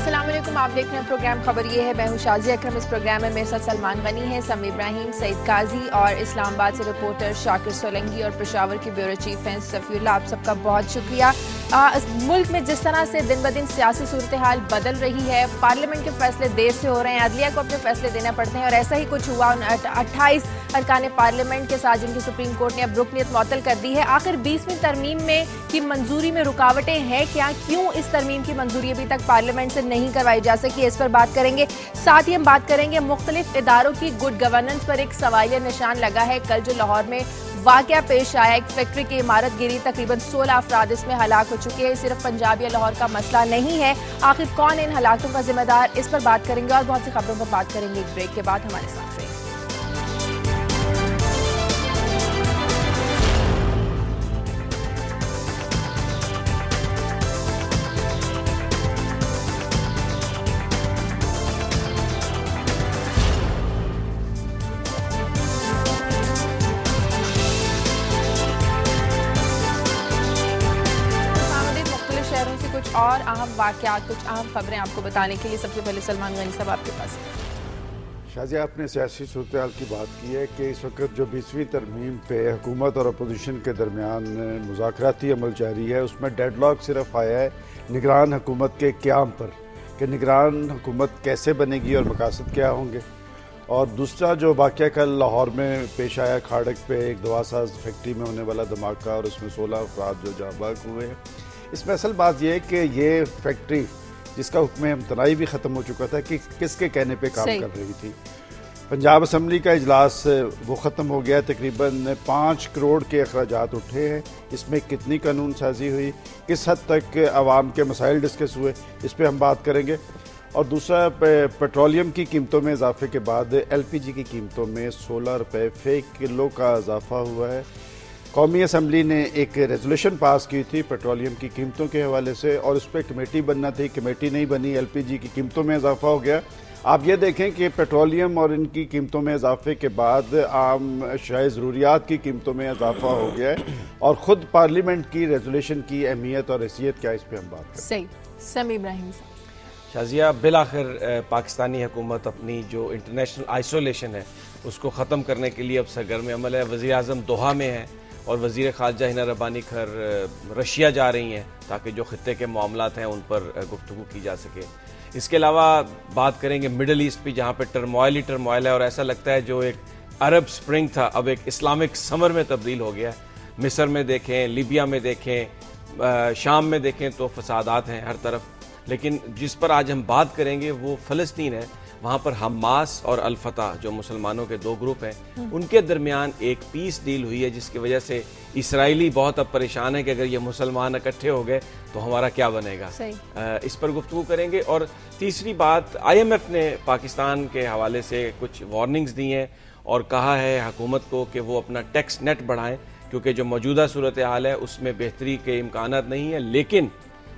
السلام علیکم، آپ دیکھ رہے ہیں پروگرام خبر یہ ہے۔ میں ہوں شازیہ اکرم۔ اس پروگرام میں میرے ساتھ سلمان غنی ہیں، سمیع ابراہیم، سعید قاضی اور اسلام آباد سے رپورٹر شاکر سولنگی اور پشاور کے بیورو چیف ہیں صفی اللہ۔ آپ سب کا بہت شکریہ۔ ملک میں جس طرح سے دن بدن سیاسی صورتحال بدل رہی ہے، پارلیمنٹ کے فیصلے دیر سے ہو رہے ہیں، عدلیہ کو اپنے فیصلے دینا پڑتے ہیں، اور ایسا ہی کچھ ہوا 28 ارکان پارلیمنٹ کے ساتھ جن کی سپریم کورٹ نے اب رکنیت معطل کر دی ہے۔ آخر 20ویں ترمیم کی منظوری میں رکاوٹیں ہیں کیا؟ کیوں اس ترمیم کی منظوری ابھی تک پارلیمنٹ سے نہیں کروائی جا سکی؟ اس پر بات کریں گے۔ ساتھ ہی ہم بات کریں گے مختلف اداروں کی گڈ گورننس پر ایک سوالیہ نشان لگا ہے۔ کل جو لاہور میں واقعہ پیش آیا، ایک فیکٹری کی عمارت گری، تقریباً 16 افراد اس میں ہلاک ہو چکے ہیں۔ صرف پنجاب یا لاہور کا مسئلہ نہیں ہے، آخر کون ان ہلاکتوں کا ذمہ دار؟ اس پر بات کریں گے اور بہت سی خبروں پر بات کریں گے ایک بریک کے بعد۔ ہمارے ساتھ رہیں۔ اور اہم واقعات، کچھ اہم خبریں آپ کو بتانے کے لیے سب سے پہلے سلمان غنی صاحب آپ کے پاس۔ شازیہ، آپ نے سیاسی صورتحال کی بات کی ہے کہ اس وقت جو 20ویں ترمیم پہ حکومت اور اپوزیشن کے درمیان مذاکراتی عمل جاری ہے، اس میں ڈیڈ لاک صرف آیا ہے نگران حکومت کے قیام پر، کہ نگران حکومت کیسے بنے گی اور مقاصد کیا ہوں گے۔ اور دوسرا جو واقعہ کل لاہور میں پیش آیا، کھاڑک پہ ایک دوا ساز فیکٹری میں ہونے والا دھماکہ اور اس میں 16 افراد جو جاں بحق ہوئے ہیں، اس میں اصل بات یہ ہے کہ یہ فیکٹری جس کا حکم امتناعی بھی ختم ہو چکا تھا کہ کس کے کہنے پہ کام کر رہی تھی۔ پنجاب اسمبلی کا اجلاس وہ ختم ہو گیا، تقریباً 5 کروڑ کے اخراجات اٹھے ہیں۔ اس میں کتنی قانون سازی ہوئی، کس حد تک عوام کے مسائل ڈسکس ہوئے، اس پہ ہم بات کریں گے۔ اور دوسرا، پیٹرولیم کی قیمتوں میں اضافے کے بعد ایل پی جی کی قیمتوں میں 16 روپے فی کلو کا اضافہ ہوا ہے۔ قومی اسمبلی نے ایک ریزولوشن پاس کی تھی پیٹرولیم کی قیمتوں کے حوالے سے، اور اس پہ کمیٹی بننا تھی، کمیٹی نہیں بنی، ایل پی جی کی قیمتوں میں اضافہ ہو گیا۔ آپ یہ دیکھیں کہ پیٹرولیم اور ان کی قیمتوں میں اضافے کے بعد عام اشیاء ضروریات کی قیمتوں میں اضافہ ہو گیا ہے، اور خود پارلیمنٹ کی ریزولوشن کی اہمیت اور حیثیت کیا، اس پہ ہم بات کریں۔ صحیح۔ سمیع ابراہیم صاحب۔ شازیہ، بالآخر پاکستانی حکومت اپنی جو انٹرنیشنل آئسولیشن ہے اس کو ختم کرنے کے لیے اب سرگرم عمل ہے۔ وزیر اعظم دوحہ میں ہے اور وزیر خارجہ ہنا ربانی کھر رشیا جا رہی ہیں تاکہ جو خطے کے معاملات ہیں ان پر گفتگو کی جا سکے۔ اس کے علاوہ بات کریں گے مڈل ایسٹ پہ، جہاں پہ ٹرموائل ہی ٹرموائل ہے، اور ایسا لگتا ہے جو ایک عرب سپرنگ تھا اب ایک اسلامک سمر میں تبدیل ہو گیا ہے۔ مصر میں دیکھیں، لیبیا میں دیکھیں، شام میں دیکھیں تو فسادات ہیں ہر طرف۔ لیکن جس پر آج ہم بات کریں گے وہ فلسطین ہے۔ وہاں پر حماس اور الفتح جو مسلمانوں کے 2 گروپ ہیں، ان کے درمیان ایک پیس ڈیل ہوئی ہے، جس کی وجہ سے اسرائیلی بہت اب پریشان ہے کہ اگر یہ مسلمان اکٹھے ہو گئے تو ہمارا کیا بنے گا۔ اس پر گفتگو کریں گے۔ اور تیسری بات، آئی ایم ایف نے پاکستان کے حوالے سے کچھ وارننگز دی ہیں اور کہا ہے حکومت کو کہ وہ اپنا ٹیکس نیٹ بڑھائیں، کیونکہ جو موجودہ صورتحال ہے اس میں بہتری کے امکانات نہیں ہیں۔ لیکن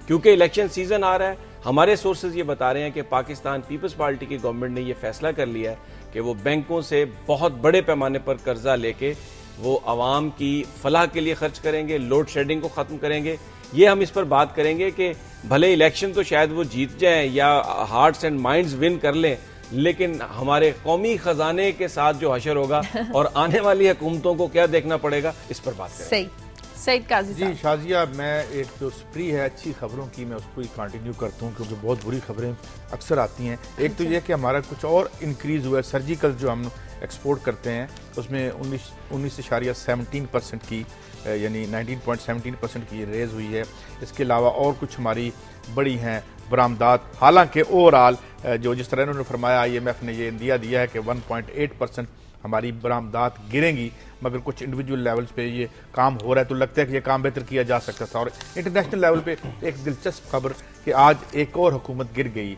کیونکہ الیکشن سیزن آ رہا ہے، ہمارے سورسز یہ بتا رہے ہیں کہ پاکستان پیپلز پارٹی کی گورنمنٹ نے یہ فیصلہ کر لیا ہے کہ وہ بینکوں سے بہت بڑے پیمانے پر قرضہ لے کے وہ عوام کی فلاح کے لیے خرچ کریں گے، لوڈ شیڈنگ کو ختم کریں گے۔ یہ ہم اس پر بات کریں گے کہ بھلے الیکشن تو شاید وہ جیت جائیں یا ہارٹس اینڈ مائنڈز ون کر لیں، لیکن ہمارے قومی خزانے کے ساتھ جو حشر ہوگا اور آنے والی حکومتوں کو کیا دیکھنا پڑے گا، اس پر بات کریں گے۔ سعید قاضی جی شازیہ، میں ایک جو سپری ہے اچھی خبروں کی، میں اس کو ہی کنٹینیو کرتا ہوں کیونکہ بہت بری خبریں اکثر آتی ہیں۔ ایک تو یہ کہ ہمارا کچھ اور انکریز ہوا ہے، سرجیکل جو ہم ایکسپورٹ کرتے ہیں اس میں 19.17% کی، یعنی 19.17% کی ریز ہوئی ہے۔ اس کے علاوہ اور کچھ ہماری بڑی ہیں برآمدات، حالانکہ اوور آل جو جس طرح انہوں نے فرمایا، آئی ایم ایف نے یہ اندیا دیا ہے کہ 1.8% ہماری برآمدات گریں گی، مگر کچھ انڈیویجول لیولز پہ یہ کام ہو رہا ہے، تو لگتا ہے کہ یہ کام بہتر کیا جا سکتا تھا۔ اور انٹرنیشنل لیول پہ ایک دلچسپ خبر کہ آج ایک اور حکومت گر گئی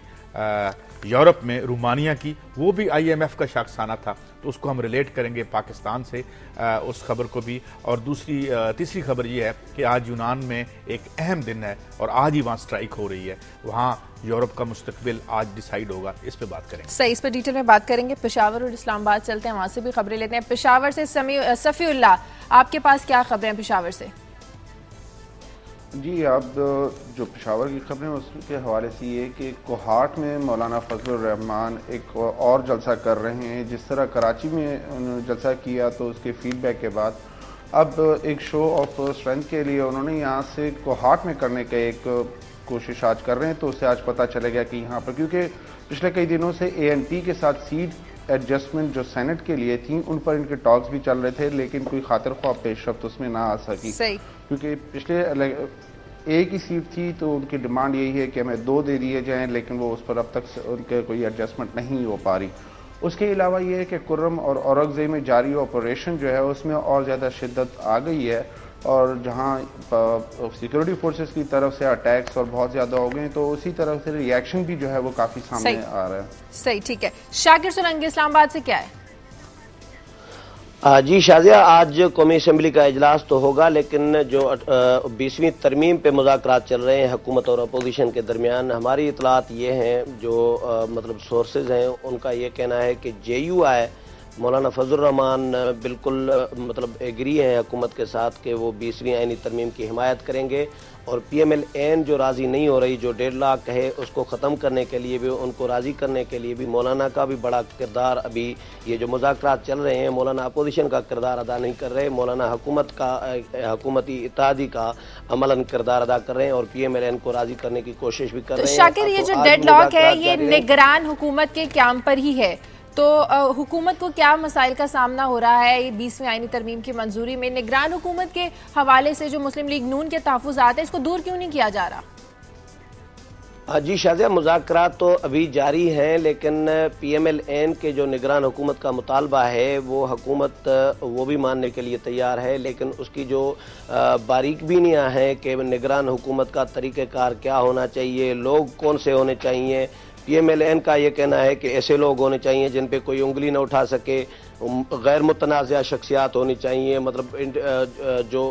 یورپ میں، رومانیہ کی، وہ بھی آئی ایم ایف کا شاخسانہ تھا، تو اس کو ہم ریلیٹ کریں گے پاکستان سے اس خبر کو بھی۔ اور تیسری خبر یہ ہے کہ آج یونان میں ایک اہم دن ہے اور آج ہی وہاں سٹرائک ہو رہی ہے، وہاں یورپ کا مستقبل آج ڈیسائیڈ ہوگا، اس پہ بات کریں گے۔ صحیح، اس پہ ڈیٹیل میں بات کریں گے۔ پشاور اور اسلام آباد چلتے ہیں، وہاں سے بھی خبریں لیتے ہیں۔ پشاور سے صفی اللہ، آپ کے پاس کیا خبریں ہیں پشاور سے؟ جی اب جو پشاور کی خبریں اس کے حوالے سے یہ کہ کوہاٹ میں مولانا فضل الرحمان ایک اور جلسہ کر رہے ہیں. جس طرح کراچی میں انہوں نے جلسہ کیا تو اس کے فیڈ بیک کے بعد اب ایک شو آف اسٹرینتھ کے لیے انہوں نے یہاں سے کوہاٹ میں کرنے کا ایک کوشش آج کر رہے ہیں. تو اس سے آج پتہ چلے گا کہ یہاں پر کیونکہ پچھلے کئی دنوں سے ANP کے ساتھ سیٹ ایڈجسٹمنٹ جو سینٹ کے لیے تھیں ان پر ان کے ٹاکس بھی چل رہے تھے لیکن کوئی خاطر خواہ پیش رفت اس میں نہ آ سکی. کیونکہ پچھلے ایک ہی سیٹ تھی تو ان کی ڈیمانڈ یہی ہے کہ ہمیں 2 دے دیے جائیں لیکن وہ اس پر اب تک ان کے کوئی ایڈجسٹمنٹ نہیں ہو پا رہی. اس کے علاوہ یہ ہے کہ کرم اور اورنگزئی میں جاری آپریشن جو ہے اس میں اور زیادہ شدت آ گئی ہے اور جہاں سیکورٹی فورسز کی طرف سے اٹیکس اور بہت زیادہ ہو گئے تو اسی طرف سے ری ایکشن بھی جو ہے وہ کافی سامنے آ رہا ہے. صحیح ٹھیک ہے. شاکر سولنگی اسلام آباد سے کیا ہے؟ جی شازیہ، آج قومی اسمبلی کا اجلاس تو ہوگا لیکن جو 20ویں ترمیم پہ مذاکرات چل رہے ہیں حکومت اور اپوزیشن کے درمیان، ہماری اطلاعات یہ ہیں جو مطلب سورسز ہیں ان کا یہ کہنا ہے کہ JUI مولانا فضل الرحمان بالکل مطلب ایگری ہیں حکومت کے ساتھ کہ وہ 20ویں آئینی ترمیم کی حمایت کریں گے اور PMLN جو راضی نہیں ہو رہی، جو ڈیڈ لاک ہے اس کو ختم کرنے کے لیے بھی، ان کو راضی کرنے کے لیے بھی مولانا کا بھی بڑا کردار، ابھی یہ جو مذاکرات چل رہے ہیں مولانا اپوزیشن کا کردار ادا نہیں کر رہے، مولانا حکومتی اتحادی کا عملاً کردار ادا کر رہے ہیں اور PMLN کو راضی کرنے کی کوشش بھی کر رہے ہیں. شاکر، یہ جو ڈیڈ لاک ہے یہ نگران حکومت کے قیام پر ہی ہے، تو حکومت کو کیا مسائل کا سامنا ہو رہا ہے 20ویں آئینی ترمیم کی منظوری میں؟ نگران حکومت کے حوالے سے جو مسلم لیگ نون کے تحفظات ہیں اس کو دور کیوں نہیں کیا جا رہا؟ جی شازیہ، مذاکرات تو ابھی جاری ہیں لیکن PMLN کے جو نگران حکومت کا مطالبہ ہے وہ حکومت وہ بھی ماننے کے لیے تیار ہے لیکن اس کی جو باریک بینیاں ہیں کہ نگران حکومت کا طریقہ کار کیا ہونا چاہیے، لوگ کون سے ہونے چاہیے. PMLN کا یہ کہنا ہے کہ ایسے لوگ ہونے چاہیے جن پہ کوئی انگلی نہ اٹھا سکے، غیر متنازع شخصیات ہونی چاہیے، مطلب جو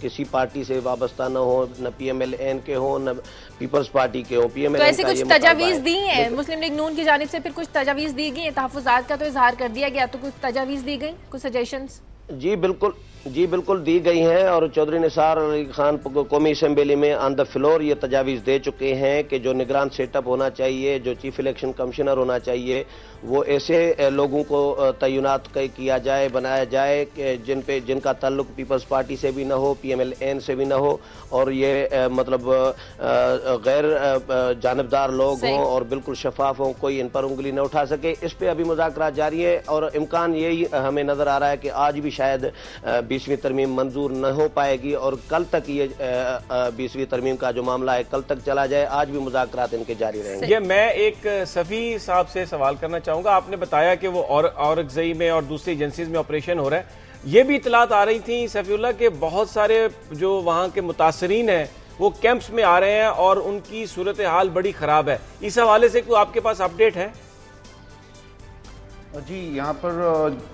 کسی پارٹی سے وابستہ نہ ہو، نہ PMLN کے ہوں نہ پیپلز پارٹی کے ہوں. تو ایسی کچھ تجاویز دی ہیں مسلم لیگ نون کی جانب سے؟ پھر کچھ تجاویز دی گئی ہیں؟ تحفظات کا تو اظہار کر دیا گیا، تو کچھ تجاویز دی گئی، کچھ سجیشنز؟ جی بالکل دی گئی ہیں اور چودھری نثار علی خان قومی اسمبلی میں آن دا فلور یہ تجاویز دے چکے ہیں کہ جو نگران سیٹ اپ ہونا چاہیے، جو چیف الیکشن کمشنر ہونا چاہیے، وہ ایسے لوگوں کو تعینات کیا جائے، بنایا جائے کہ جن کا تعلق پیپلز پارٹی سے بھی نہ ہو، PMLN سے بھی نہ ہو اور یہ مطلب غیر جانبدار لوگ ہوں اور بالکل شفاف ہوں، کوئی ان پر انگلی نہ اٹھا سکے. اس پہ ابھی مذاکرات جاری ہے اور امکان یہی ہمیں نظر آ رہا ہے کہ آج بھی شاید 20ویں ترمیم منظور نہ ہو پائے گی اور کل تک یہ 20ویں ترمیم کا جو معاملہ ہے کل تک چلا جائے. آج بھی مذاکرات ان کے جاری رہیں گے. یہ میں ایک صفی صاحب سے سوال کرنا چاہوں گا. آپ نے بتایا کہ وہ اورنگزئی میں اور دوسری ایجنسیز میں آپریشن ہو رہا ہے. یہ بھی اطلاعات آ رہی تھیں صفی اللہ کہ بہت سارے جو وہاں کے متاثرین ہیں وہ کیمپس میں آ رہے ہیں اور ان کی صورتحال بڑی خراب ہے. اس حوالے سے کوئی آپ کے پاس اپڈیٹ ہے؟ جی یہاں پر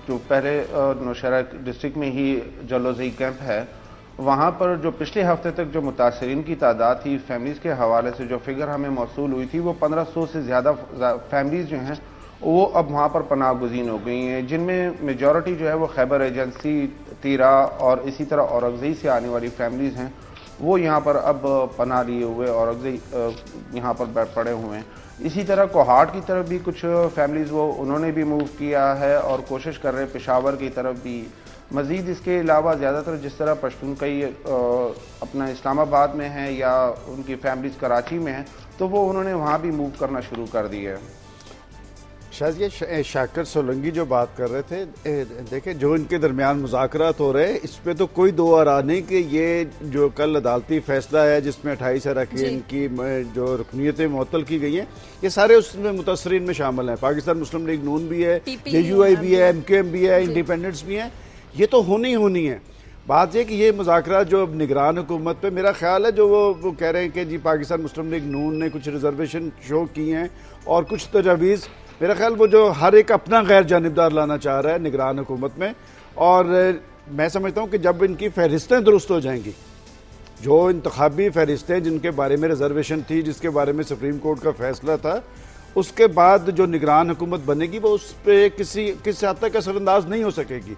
جو پہلے نوشہرہ ڈسٹرکٹ میں ہی جلوزئی کیمپ ہے، وہاں پر جو پچھلے ہفتے تک جو متاثرین کی تعداد تھی فیملیز کے حوالے سے جو فگر ہمیں موصول ہوئی تھی وہ 1500 سے زیادہ فیملیز جو ہیں وہ اب وہاں پر پناہ گزین ہو گئی ہیں، جن میں میجورٹی جو ہے وہ خیبر ایجنسی، تیرا اور اسی طرح اورنگزئی سے آنے والی فیملیز ہیں، وہ یہاں پر اب پناہ لیے ہوئے اورنگزئی یہاں پر پڑے ہوئے ہیں. اسی طرح کوہاٹ کی طرف بھی کچھ فیملیز انہوں نے بھی موو کیا ہے اور کوشش کر رہے ہیں پشاور کی طرف بھی. مزید اس کے علاوہ زیادہ تر جس طرح پشتون کئی اپنا اسلام آباد میں ہیں یا ان کی فیملیز کراچی میں ہیں تو وہ انہوں نے وہاں بھی موو کرنا شروع کر دی ہے. شاید یہ شاکر سولنگی جو بات کر رہے تھے، دیکھیں جو ان کے درمیان مذاکرات ہو رہے ہیں اس پہ تو کوئی دو آرا نہیں کہ یہ جو کل عدالتی فیصلہ ہے جس میں 28 اراکین کی جو رکنیتیں معطل کی گئی ہیں یہ سارے اس میں متاثرین میں شامل ہیں. پاکستان مسلم لیگ نون بھی ہے، JUI بھی ہے، MQM بھی ہے، انڈیپینڈنٹس بھی ہیں. یہ تو ہونی ہے. بات یہ کہ یہ مذاکرات جو نگران حکومت پہ میرا خیال ہے جو وہ کہہ رہے ہیں کہ جی پاکستان مسلم لیگ نون نے کچھ ریزرویشن شو کی ہیں اور کچھ تجاویز، میرا خیال وہ جو ہر ایک اپنا غیر جانبدار لانا چاہ رہا ہے نگران حکومت میں. اور میں سمجھتا ہوں کہ جب ان کی فہرستیں درست ہو جائیں گی، جو انتخابی فہرستیں جن کے بارے میں ریزرویشن تھی، جس کے بارے میں سپریم کورٹ کا فیصلہ تھا، اس کے بعد جو نگران حکومت بنے گی وہ اس پہ کسی حد تک اثر انداز نہیں ہو سکے گی.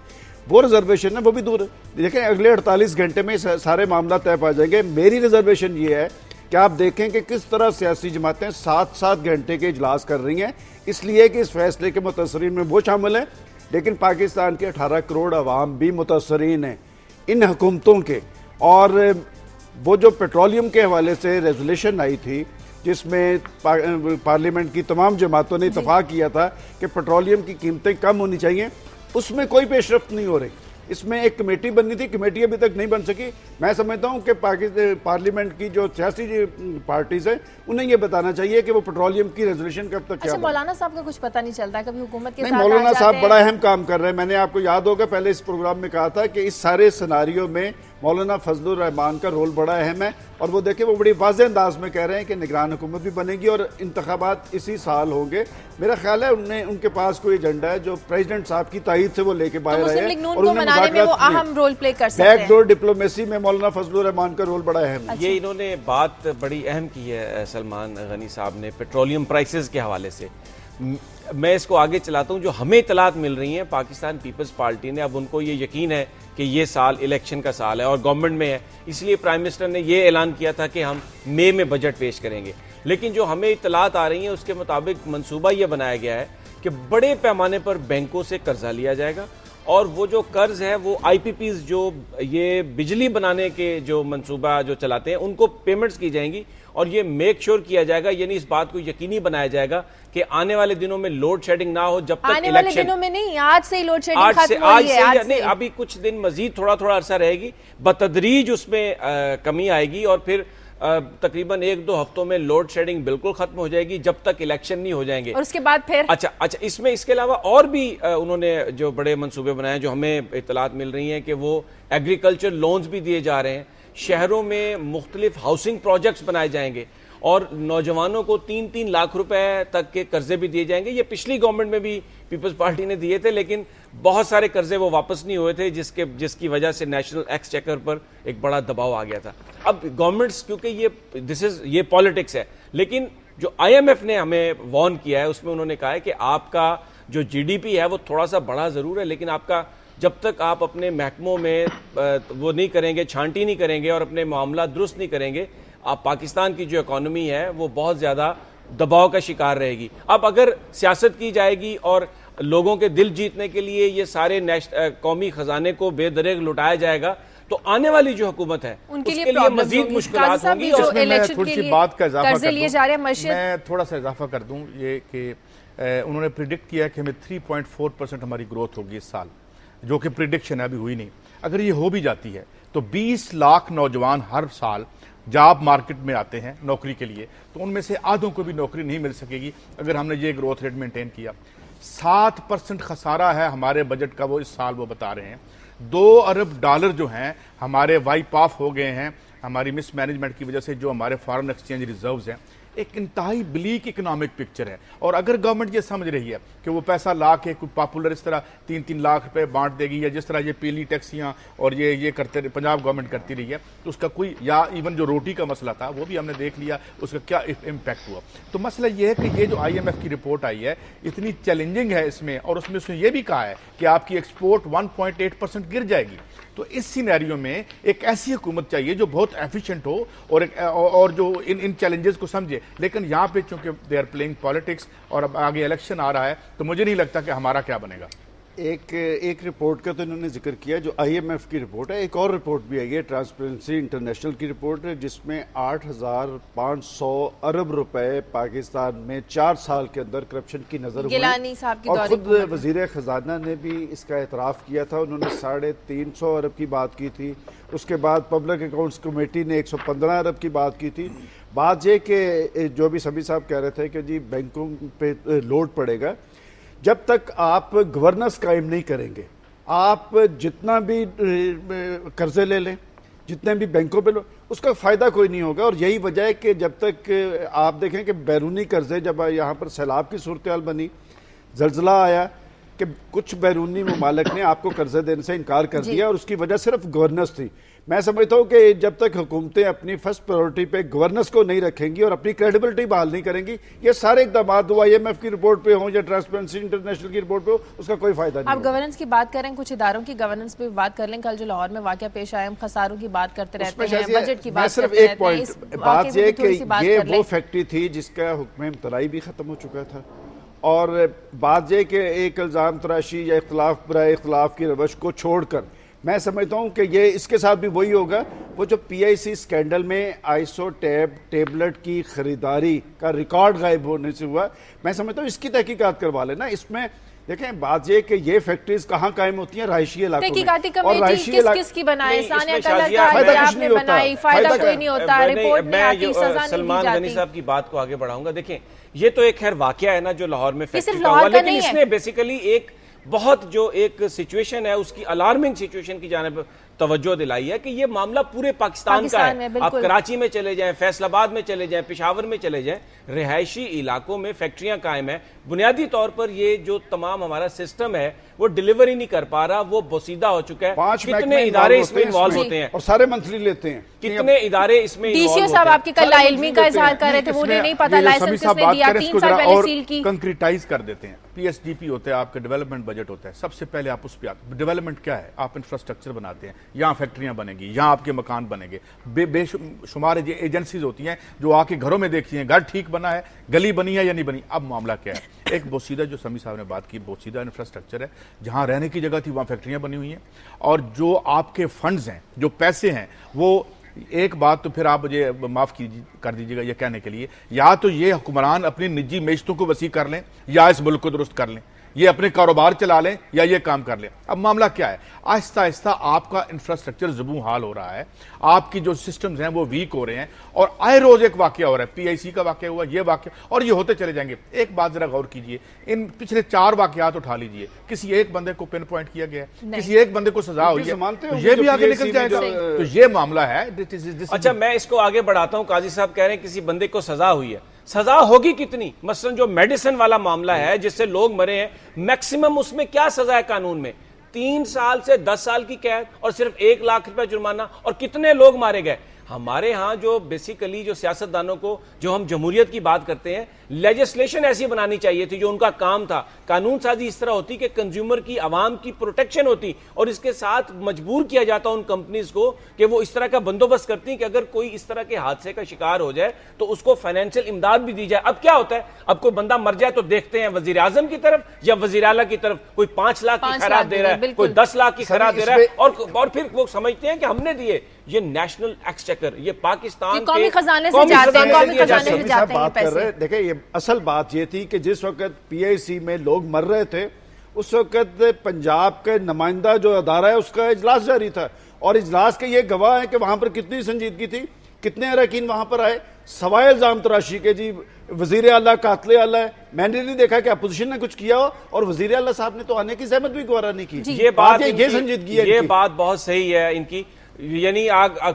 وہ ریزرویشن ہے وہ بھی دور ہے. دیکھیں اگلے 48 گھنٹے میں سارے معاملات طے پا جائیں گے. میری ریزرویشن یہ ہے کہ آپ دیکھیں کہ کس طرح سیاسی جماعتیں 7 گھنٹے کے اجلاس کر رہی ہیں، اس لیے کہ اس فیصلے کے متاثرین میں وہ شامل ہیں، لیکن پاکستان کے 18 کروڑ عوام بھی متاثرین ہیں ان حکومتوں کے. اور وہ جو پیٹرولیم کے حوالے سے ریزولوشن آئی تھی جس میں پارلیمنٹ کی تمام جماعتوں نے اتفاق کیا تھا کہ پیٹرولیم کی قیمتیں کم ہونی چاہیے، اس میں کوئی پیش رفت نہیں ہو رہی. اس میں ایک کمیٹی بننی تھی، کمیٹی ابھی تک نہیں بن سکی. میں سمجھتا ہوں کہ پارلیمنٹ کی جو سیاسی پارٹیز ہیں انہیں یہ بتانا چاہیے کہ وہ پیٹرولیم کی ریزولوشن کب تک کیا اچھا مولانا صاحب کا کچھ پتہ نہیں چلتا کبھی حکومت کے ساتھ مولانا صاحب بڑا اہم کام کر رہے ہیں. میں نے آپ کو یاد ہوگا پہلے اس پروگرام میں کہا تھا کہ اس سارے سیناریو میں مولانا فضل الرحمان کا رول بڑا اہم ہے، اور وہ دیکھیں وہ بڑی واضح انداز میں کہہ رہے ہیں کہ نگران حکومت بھی بنے گی اور انتخابات اسی سال ہوں گے. میرا خیال ہے ان کے پاس کوئی ایجنڈا ہے جو پریزیڈنٹ صاحب کی تائید سے وہ لے کے باہر آئے ہیں اور انہیں مذاکرات رول پلے کر سکتے ہیں. بیک ڈور ڈپلومیسی میں مولانا فضل الرحمان کا رول بڑا اہم ہے. یہ انہوں نے بات بڑی اہم کی ہے سلمان غنی صاحب نے پیٹرولیم پرائسز کے حوالے سے. میں اس کو آگے چلاتا ہوں. جو ہمیں اطلاعات مل رہی ہیں پاکستان پیپلز پارٹی نے، اب ان کو یہ یقین ہے کہ یہ سال الیکشن کا سال ہے اور گورنمنٹ میں ہے، اس لیے پرائم منسٹر نے یہ اعلان کیا تھا کہ ہم مئی میں بجٹ پیش کریں گے. لیکن جو ہمیں اطلاعات آ رہی ہیں اس کے مطابق منصوبہ یہ بنایا گیا ہے کہ بڑے پیمانے پر بینکوں سے قرضہ لیا جائے گا، اور وہ جو قرض ہے وہ آئی پی پیز جو یہ بجلی بنانے کے جو منصوبہ جو چلاتے ہیں ان کو پیمنٹس کی جائیں گی، اور یہ میک شور کیا جائے گا، یعنی اس بات کو یقینی بنایا جائے گا کہ آنے والے دنوں میں لوڈ شیڈنگ نہ ہو جب تک آنے والے دنوں میں نہیں، آج سے ہی لوڈ شیڈنگ ختم ہوئی ہے. آج سے ابھی کچھ دن مزید تھوڑا عرصہ رہے گی، بتدریج اس میں کمی آئے گی، اور پھر تقریباً 1-2 ہفتوں میں لوڈ شیڈنگ بالکل ختم ہو جائے گی جب تک الیکشن نہیں ہو جائیں گے. اور اس کے بعد پھر اچھا اس کے علاوہ اور بھی انہوں نے جو بڑے منصوبے بنائے جو ہمیں اطلاعات مل رہی ہیں کہ وہ ایگریکلچر لونز بھی دیے جا رہے ہیں، شہروں میں مختلف ہاؤسنگ پروجیکٹس بنائے جائیں گے، اور نوجوانوں کو 3 لاکھ روپے تک کے قرضے بھی دیے جائیں گے. یہ پچھلی گورنمنٹ میں بھی پیپلز پارٹی نے دیے تھے، لیکن بہت سارے قرضے وہ واپس نہیں ہوئے تھے جس کی وجہ سے نیشنل ایکسچیکر پر ایک بڑا دباؤ آ گیا تھا. اب گورنمنٹس کیونکہ یہ پالیٹکس ہے، لیکن جو آئی ایم ایف نے ہمیں وارن کیا ہے اس میں انہوں نے کہا ہے کہ آپ کا جو جی ڈی پی ہے وہ تھوڑا سا بڑا ضرور ہے، لیکن آپ کا جب تک آپ اپنے محکموں میں وہ نہیں کریں گے، چھانٹی نہیں کریں گے اور اپنے معاملات درست نہیں کریں گے، آپ پاکستان کی جو اکانومی ہے وہ بہت زیادہ دباؤ کا شکار رہے گی. اب اگر سیاست کی جائے گی اور لوگوں کے دل جیتنے کے لیے یہ سارے قومی خزانے کو بے دریغ لٹایا جائے گا تو آنے والی جو حکومت ہے ان کے لیے مزید مشکلات ہوں گی. اس میں میں تھوڑی سی بات کا اضافہ کر دوں، میں تھوڑا سا اضافہ کر دوں یہ کہ انہوں نے پریڈکٹ کیا کہ ہمیں 3.4% ہماری گروتھ ہوگی اس سال، جو کہ پریڈکشن ابھی ہوئی نہیں. اگر یہ ہو بھی جاتی ہے تو 20 لاکھ نوجوان ہر سال جاب مارکیٹ میں آتے ہیں نوکری کے لیے، تو ان میں سے آدھوں کو بھی نوکری نہیں مل سکے گی اگر ہم نے یہ گروتھ ریٹ مینٹین کیا. 7% خسارہ ہے ہمارے بجٹ کا، وہ اس سال وہ بتا رہے ہیں. 2 ارب ڈالر جو ہیں ہمارے وائپ آف ہو گئے ہیں ہماری مس مینجمنٹ کی وجہ سے، جو ہمارے فارن ایکسچینج ریزروز ہیں. ایک انتہائی بلیک اکنامک پکچر ہے، اور اگر گورنمنٹ یہ سمجھ رہی ہے کہ وہ پیسہ لا کے کوئی پاپولر اس طرح 3 لاکھ روپے بانٹ دے گی، یا جس طرح یہ پیلی ٹیکسیاں اور یہ کرتے پنجاب گورنمنٹ کرتی رہی ہے، تو اس کا کوئی، یا ایون جو روٹی کا مسئلہ تھا وہ بھی ہم نے دیکھ لیا اس کا کیا امپیکٹ ہوا. تو مسئلہ یہ ہے کہ یہ جو آئی ایم ایف کی رپورٹ آئی ہے اتنی چیلنجنگ ہے اس میں، اور اس نے یہ بھی کہا ہے کہ آپ کی ایکسپورٹ 1.8% گر جائے گی. تو اس سینیریو میں ایک ایسی حکومت چاہیے جو بہت ایفیشینٹ ہو اور جو ان چیلنجز کو سمجھے. لیکن یہاں پہ چونکہ دے آر پلینگ پالیٹکس اور اب آگے الیکشن آ رہا ہے، تو مجھے نہیں لگتا کہ ہمارا کیا بنے گا. ایک رپورٹ کا تو انہوں نے ذکر کیا جو آئی ایم ایف کی رپورٹ ہے. ایک اور رپورٹ بھی آئی ہے ٹرانسپیرنسی انٹرنیشنل کی رپورٹ ہے، جس میں 8,500 ارب روپے پاکستان میں 4 سال کے اندر کرپشن کی نظر ہوئی، اور خود وزیر خزانہ نے بھی اس کا اعتراف کیا تھا. انہوں نے 350 ارب کی بات کی تھی. اس کے بعد پبلک اکاؤنٹس کمیٹی نے 115 ارب کی بات کی تھی. بات یہ کہ جو بھی سبھی صاحب کہہ رہے تھے کہ جی بینکوں پہ لوڈ پڑے گا، جب تک آپ گورننس قائم نہیں کریں گے، آپ جتنا بھی قرضے لے لیں، جتنے بھی بینکوں پہ اس کا فائدہ کوئی نہیں ہوگا. اور یہی وجہ ہے کہ جب تک آپ دیکھیں کہ بیرونی قرضے، جب یہاں پر سیلاب کی صورتحال بنی، زلزلہ آیا، کہ کچھ بیرونی ممالک نے آپ کو قرضے دینے سے انکار کر دیا اور اس کی وجہ صرف گورننس تھی. میں سمجھتا ہوں کہ جب تک حکومتیں اپنی فرسٹ پرائیورٹی پہ گورننس کو نہیں رکھیں گی اور اپنی کریڈیبلٹی بحال نہیں کریں گی, یہ سارے اقدامات IMF کی رپورٹ پہ ہوں یا ٹرانسپیرنسی انٹرنیشنل کی رپورٹ پہ ہو, اس کا کوئی فائدہ نہیں. آپ گورننس کی بات کریں, کچھ اداروں کی گورننس پہ بات کر لیں. کل جو لاہور میں واقعہ پیش آئے, ہم خساروں کی بات کرتے رہتے ہیں, بجٹ کی بات کرتے رہتے ہیں. ایک بات یہ کہ یہ وہ فیکٹری تھی جس کا حکم امتناعی بھی ختم ہو چکا تھا, اور بات یہ کہ ایک الزام تراشی یا اختلاف برائے اختلاف کی روش کو چھوڑ کر میں سمجھتا ہوں کہ یہ اس کے ساتھ بھی وہی ہوگا. وہ جو PIC اسکینڈل میں آئسو ٹیبلٹ کی خریداری کا ریکارڈ غائب ہونے سے ہوا, میں سمجھتا ہوں اس کی تحقیقات کروا لینا. اس میں دیکھیں بات یہ کہ یہ فیکٹریز کہاں قائم ہوتی ہیں, رہائشی علاقوں میں. تحقیقاتی کمیٹی کس کس کی بنائے, ثانیہ کلر کا آپ نے بنائی, فائدہ کوئی نہیں ہوتا, رپورٹ نہیں آتی, سزا نہیں دی سلمان غنی جاتی. صاحب کی بات کو آگے بڑھاؤں گا. دیکھیں یہ تو ایک خیر واقعہ ہے نا جو لاہور میں صرف فیکٹری کا ہوا, لاہور کا لیکن نہیں اس ہے. نے بیسیکلی ایک بہت جو ایک سچویشن ہے اس کی الارمنگ سچویشن کی جانب توجہ دلائی ہے کہ یہ معاملہ پورے پاکستان کا ہے. آپ کراچی میں چلے جائیں, فیصل آباد میں چلے جائیں, پشاور میں چلے جائیں, رہائشی علاقوں میں فیکٹریاں قائم ہیں. بنیادی طور پر یہ جو تمام ہمارا سسٹم ہے وہ ڈیلیوری نہیں کر پا رہا, وہ بوسیدہ ہو چکا ہے. 5 کتنے ادارے اس میں انوالو ہوتے ہیں اور سارے منتھلی لیتے ہیں, کتنے ادارے اس میں ڈی سی او صاحب آپ کے کل علمی کا اظہار کر رہے تھے, مجھے نہیں پتا لائسنس کس نے دیا, 3 سال پہلے سیل کی. کنکریٹائز کر دیتے ہیں. PSDP ہوتا ہے آپ کا ڈیولپمنٹ بجٹ ہوتا ہے, سب سے پہلے آپ اس پہ آتے. ڈیولپمنٹ کیا ہے, آپ انفراسٹرکچر بناتے ہیں, یہاں فیکٹریاں بنے گی, یہاں آپ کے مکان بنے گے. بے شمار ایجنسیز ہوتی ہیں جو آ کے گھروں میں دیکھتی ہیں گھر ٹھیک بنا ہے, گلی بنی ہے یا نہیں بنی. اب معاملہ کیا ہے, ایک بوسیدہ جو سمیع صاحب نے بات کی, بوسیدہ انفراسٹرکچر ہے, جہاں رہنے کی جگہ تھی وہاں فیکٹریاں بنی ہوئی ہیں, اور جو آپ کے فنڈز ہیں, جو پیسے ہیں, وہ ایک بات تو پھر آپ مجھے معاف کر دیجیے گا یہ کہنے کے لیے, یا تو یہ حکمران اپنی نجی معیشتوں کو وسیع کر لیں یا اس ملک کو درست کر لیں, یہ اپنے کاروبار چلا لیں یا یہ کام کر لیں. اب معاملہ کیا ہے, آہستہ آہستہ آپ کا انفراسٹرکچر زبوں حال ہو رہا ہے, آپ کی جو سسٹمز ہیں وہ ویک ہو رہے ہیں, اور آئے روز ایک واقعہ ہو رہا ہے. PIC کا واقعہ ہوا, یہ واقعہ, اور یہ ہوتے چلے جائیں گے. ایک بات ذرا غور کیجئے, ان پچھلے 4 واقعات اٹھا لیجئے, کسی ایک بندے کو پن پوائنٹ کیا گیا ہے, کسی ایک بندے کو سزا ہوئی ہے, تو یہ بھی آگے نکل جائے گا. تو یہ معاملہ ہے. اچھا میں اس کو آگے بڑھاتا ہوں. قاضی صاحب کہہ رہے ہیں کسی بندے کو سزا ہوئی ہے, سزا ہوگی کتنی؟ مثلا جو میڈیسن والا معاملہ ہے جس سے لوگ مرے ہیں, میکسیمم اس میں کیا سزا ہے قانون میں؟ 3 سال سے 10 سال کی قید اور صرف 1 لاکھ روپے جرمانہ, اور کتنے لوگ مارے گئے. ہمارے ہاں جو بیسیکلی جو سیاستدانوں کو, جو ہم جمہوریت کی بات کرتے ہیں, لیجسلیشن ایسی بنانی چاہیے تھی, جو ان کا کام تھا. قانون سازی اس طرح ہوتی کہ کنزیومر کی, عوام کی پروٹیکشن ہوتی, اور اس کے ساتھ مجبور کیا جاتا ان کمپنیز کو کہ وہ اس طرح کا بندوبست کرتی ہیں کہ اگر کوئی اس طرح کے حادثے کا شکار ہو جائے تو اس کو فائنینشیل امداد بھی دی جائے. اب کیا ہوتا ہے, اب کوئی بندہ مر جائے تو دیکھتے ہیں وزیر اعظم کی طرف یا وزیر اعلیٰ کی طرف, کوئی 5 لاکھ کی خیرات دے رہا ہے, کوئی 10 لاکھ کی خیرات دے رہا ہے, اور پھر وہ سمجھتے ہیں کہ ہم نے دیے. یہ نیشنل ایکسچیکر, یہ پاکستان قومی خزانے سے جاتے ہیں, قومی خزانے سے جاتے ہیں پیسے. دیکھیں یہ اصل بات یہ تھی کہ جس وقت PIC میں لوگ مر رہے تھے اس وقت پنجاب کے نمائندہ جو ادارہ ہے اس کا اجلاس جاری تھا, اور اجلاس کے یہ گواہ ہیں کہ وہاں پر کتنی سنجیدگی تھی, کتنے اراکین وہاں پر آئے, سوائے الزام تراشی کے. جی وزیر اعلیٰ قاتل اعلیٰ ہے, میں نے نہیں دیکھا کہ اپوزیشن نے کچھ کیا ہو, اور وزیر اعلیٰ صاحب نے تو آنے کی زحمت بھی گوارا نہیں کی. یہ بات یہ سنجیدگی ہے, یہ بات بہت صحیح ہے ان کی. یعنی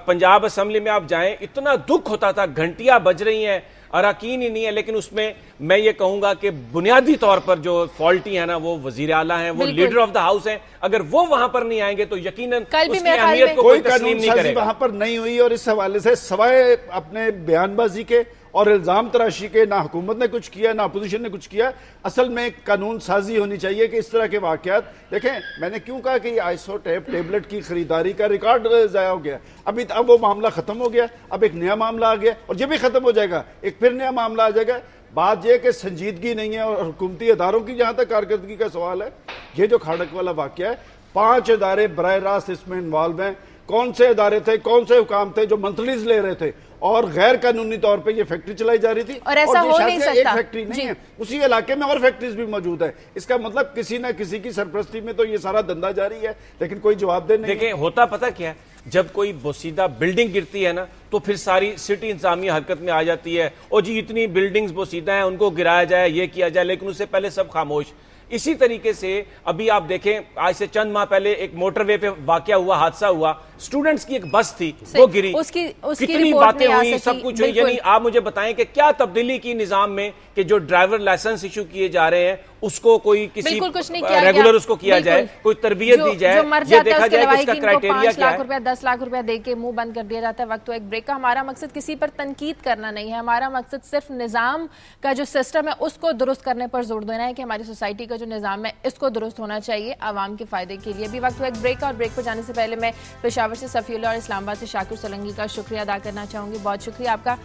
پنجاب اسمبلی میں آپ جائیں, اتنا دکھ ہوتا تھا, گھنٹیاں بج رہی ہیں, اراکین ہی نہیں ہے, لیکن اس میں میں یہ کہوں گا کہ بنیادی طور پر جو فالٹی ہے نا وہ وزیر اعلیٰ ہیں, وہ لیڈر آف دا ہاؤس ہیں. اگر وہ وہاں پر نہیں آئیں گے تو یقیناً اس کی اہمیت کو کوئی تسلیم نہیں کرے گا. وہاں پر نہیں ہوئی, اور اس حوالے سے سوائے اپنے بیان بازی کے اور الزام تراشی کے نہ حکومت نے کچھ کیا نہ اپوزیشن نے کچھ کیا. اصل میں قانون سازی ہونی چاہیے کہ اس طرح کے واقعات, دیکھیں میں نے کیوں کہا کہ یہ آئسو ٹیبلٹ کی خریداری کا ریکارڈ ضائع ہو گیا. اب وہ معاملہ ختم ہو گیا, اب ایک نیا معاملہ آ گیا, اور یہ بھی ختم ہو جائے گا, ایک پھر نیا معاملہ آ جائے گا. بات یہ کہ سنجیدگی نہیں ہے, اور حکومتی اداروں کی جہاں تک کارکردگی کا سوال ہے, یہ جو کھاڑک والا واقعہ ہے, 5 ادارے براہ راست اس میں انوالو ہیں. کون سے ادارے تھے, کون سے حکام تھے جو منتھلیز لے رہے تھے, اور غیر قانونی طور پہ یہ فیکٹری چلائی جا رہی تھی, اور ایسا ہو نہیں سکتا. ایک فیکٹری نہیں ہے, اسی علاقے میں اور فیکٹریز بھی موجود ہے. اس کا مطلب کسی نہ کسی کی سرپرستی میں تو یہ سارا دھندا جاری ہے, لیکن کوئی جواب دہ نہیں. دیکھیں ہوتا پتہ کیا ہے, جب کوئی بوسیدہ بلڈنگ گرتی ہے نا تو پھر ساری سٹی انتظامیہ حرکت میں آ جاتی ہے, اور جی اتنی بلڈنگز بوسیدہ ہیں ان کو گرایا جائے, یہ کیا جائے, لیکن اس سے پہلے سب خاموش. اسی طریقے سے ابھی آپ دیکھیں, آج سے چند ماہ پہلے ایک موٹر وے پہ واقعہ ہوا, حادثہ ہوا, اسٹوڈنٹس کی ایک بس تھی وہ گری, کتنی باتیں ہوئی, سب کچھ ہوئی. یعنی آپ مجھے بتائیں کہ کیا تبدیلی کی نظام میں کہ جو ڈرائیور لائسنس ایشو کیے جا رہے ہیں اس کو کوئی کسی ریگولر اس کو کیا جائے, کوئی تربیت دی جائے, یہ دیکھا جائے کہ اس کا کرائٹیریا کیا ہے. 5 لاکھ روپے 10 لاکھ روپے دے کے منہ بند کر دیا جاتا ہے. وقت تو ایک بریک کا. ہمارا مقصد کسی پر تنقید کرنا نہیں ہے, ہمارا مقصد صرف نظام کا جو سسٹم ہے اس کو درست کرنے پر زور دینا ہے کہ ہماری سوسائٹی کا جو نظام ہے اس کو درست ہونا چاہیے عوام کے فائدے کے لیے. ابھی وقت تو ایک بریک کا, اور بریک پر جانے سے پہلے میں پشاور سے صفی اللہ اور اسلام آباد سے شاکر سولنگی کا شکریہ ادا کرنا چاہوں گی. بہت شکریہ آپ کا.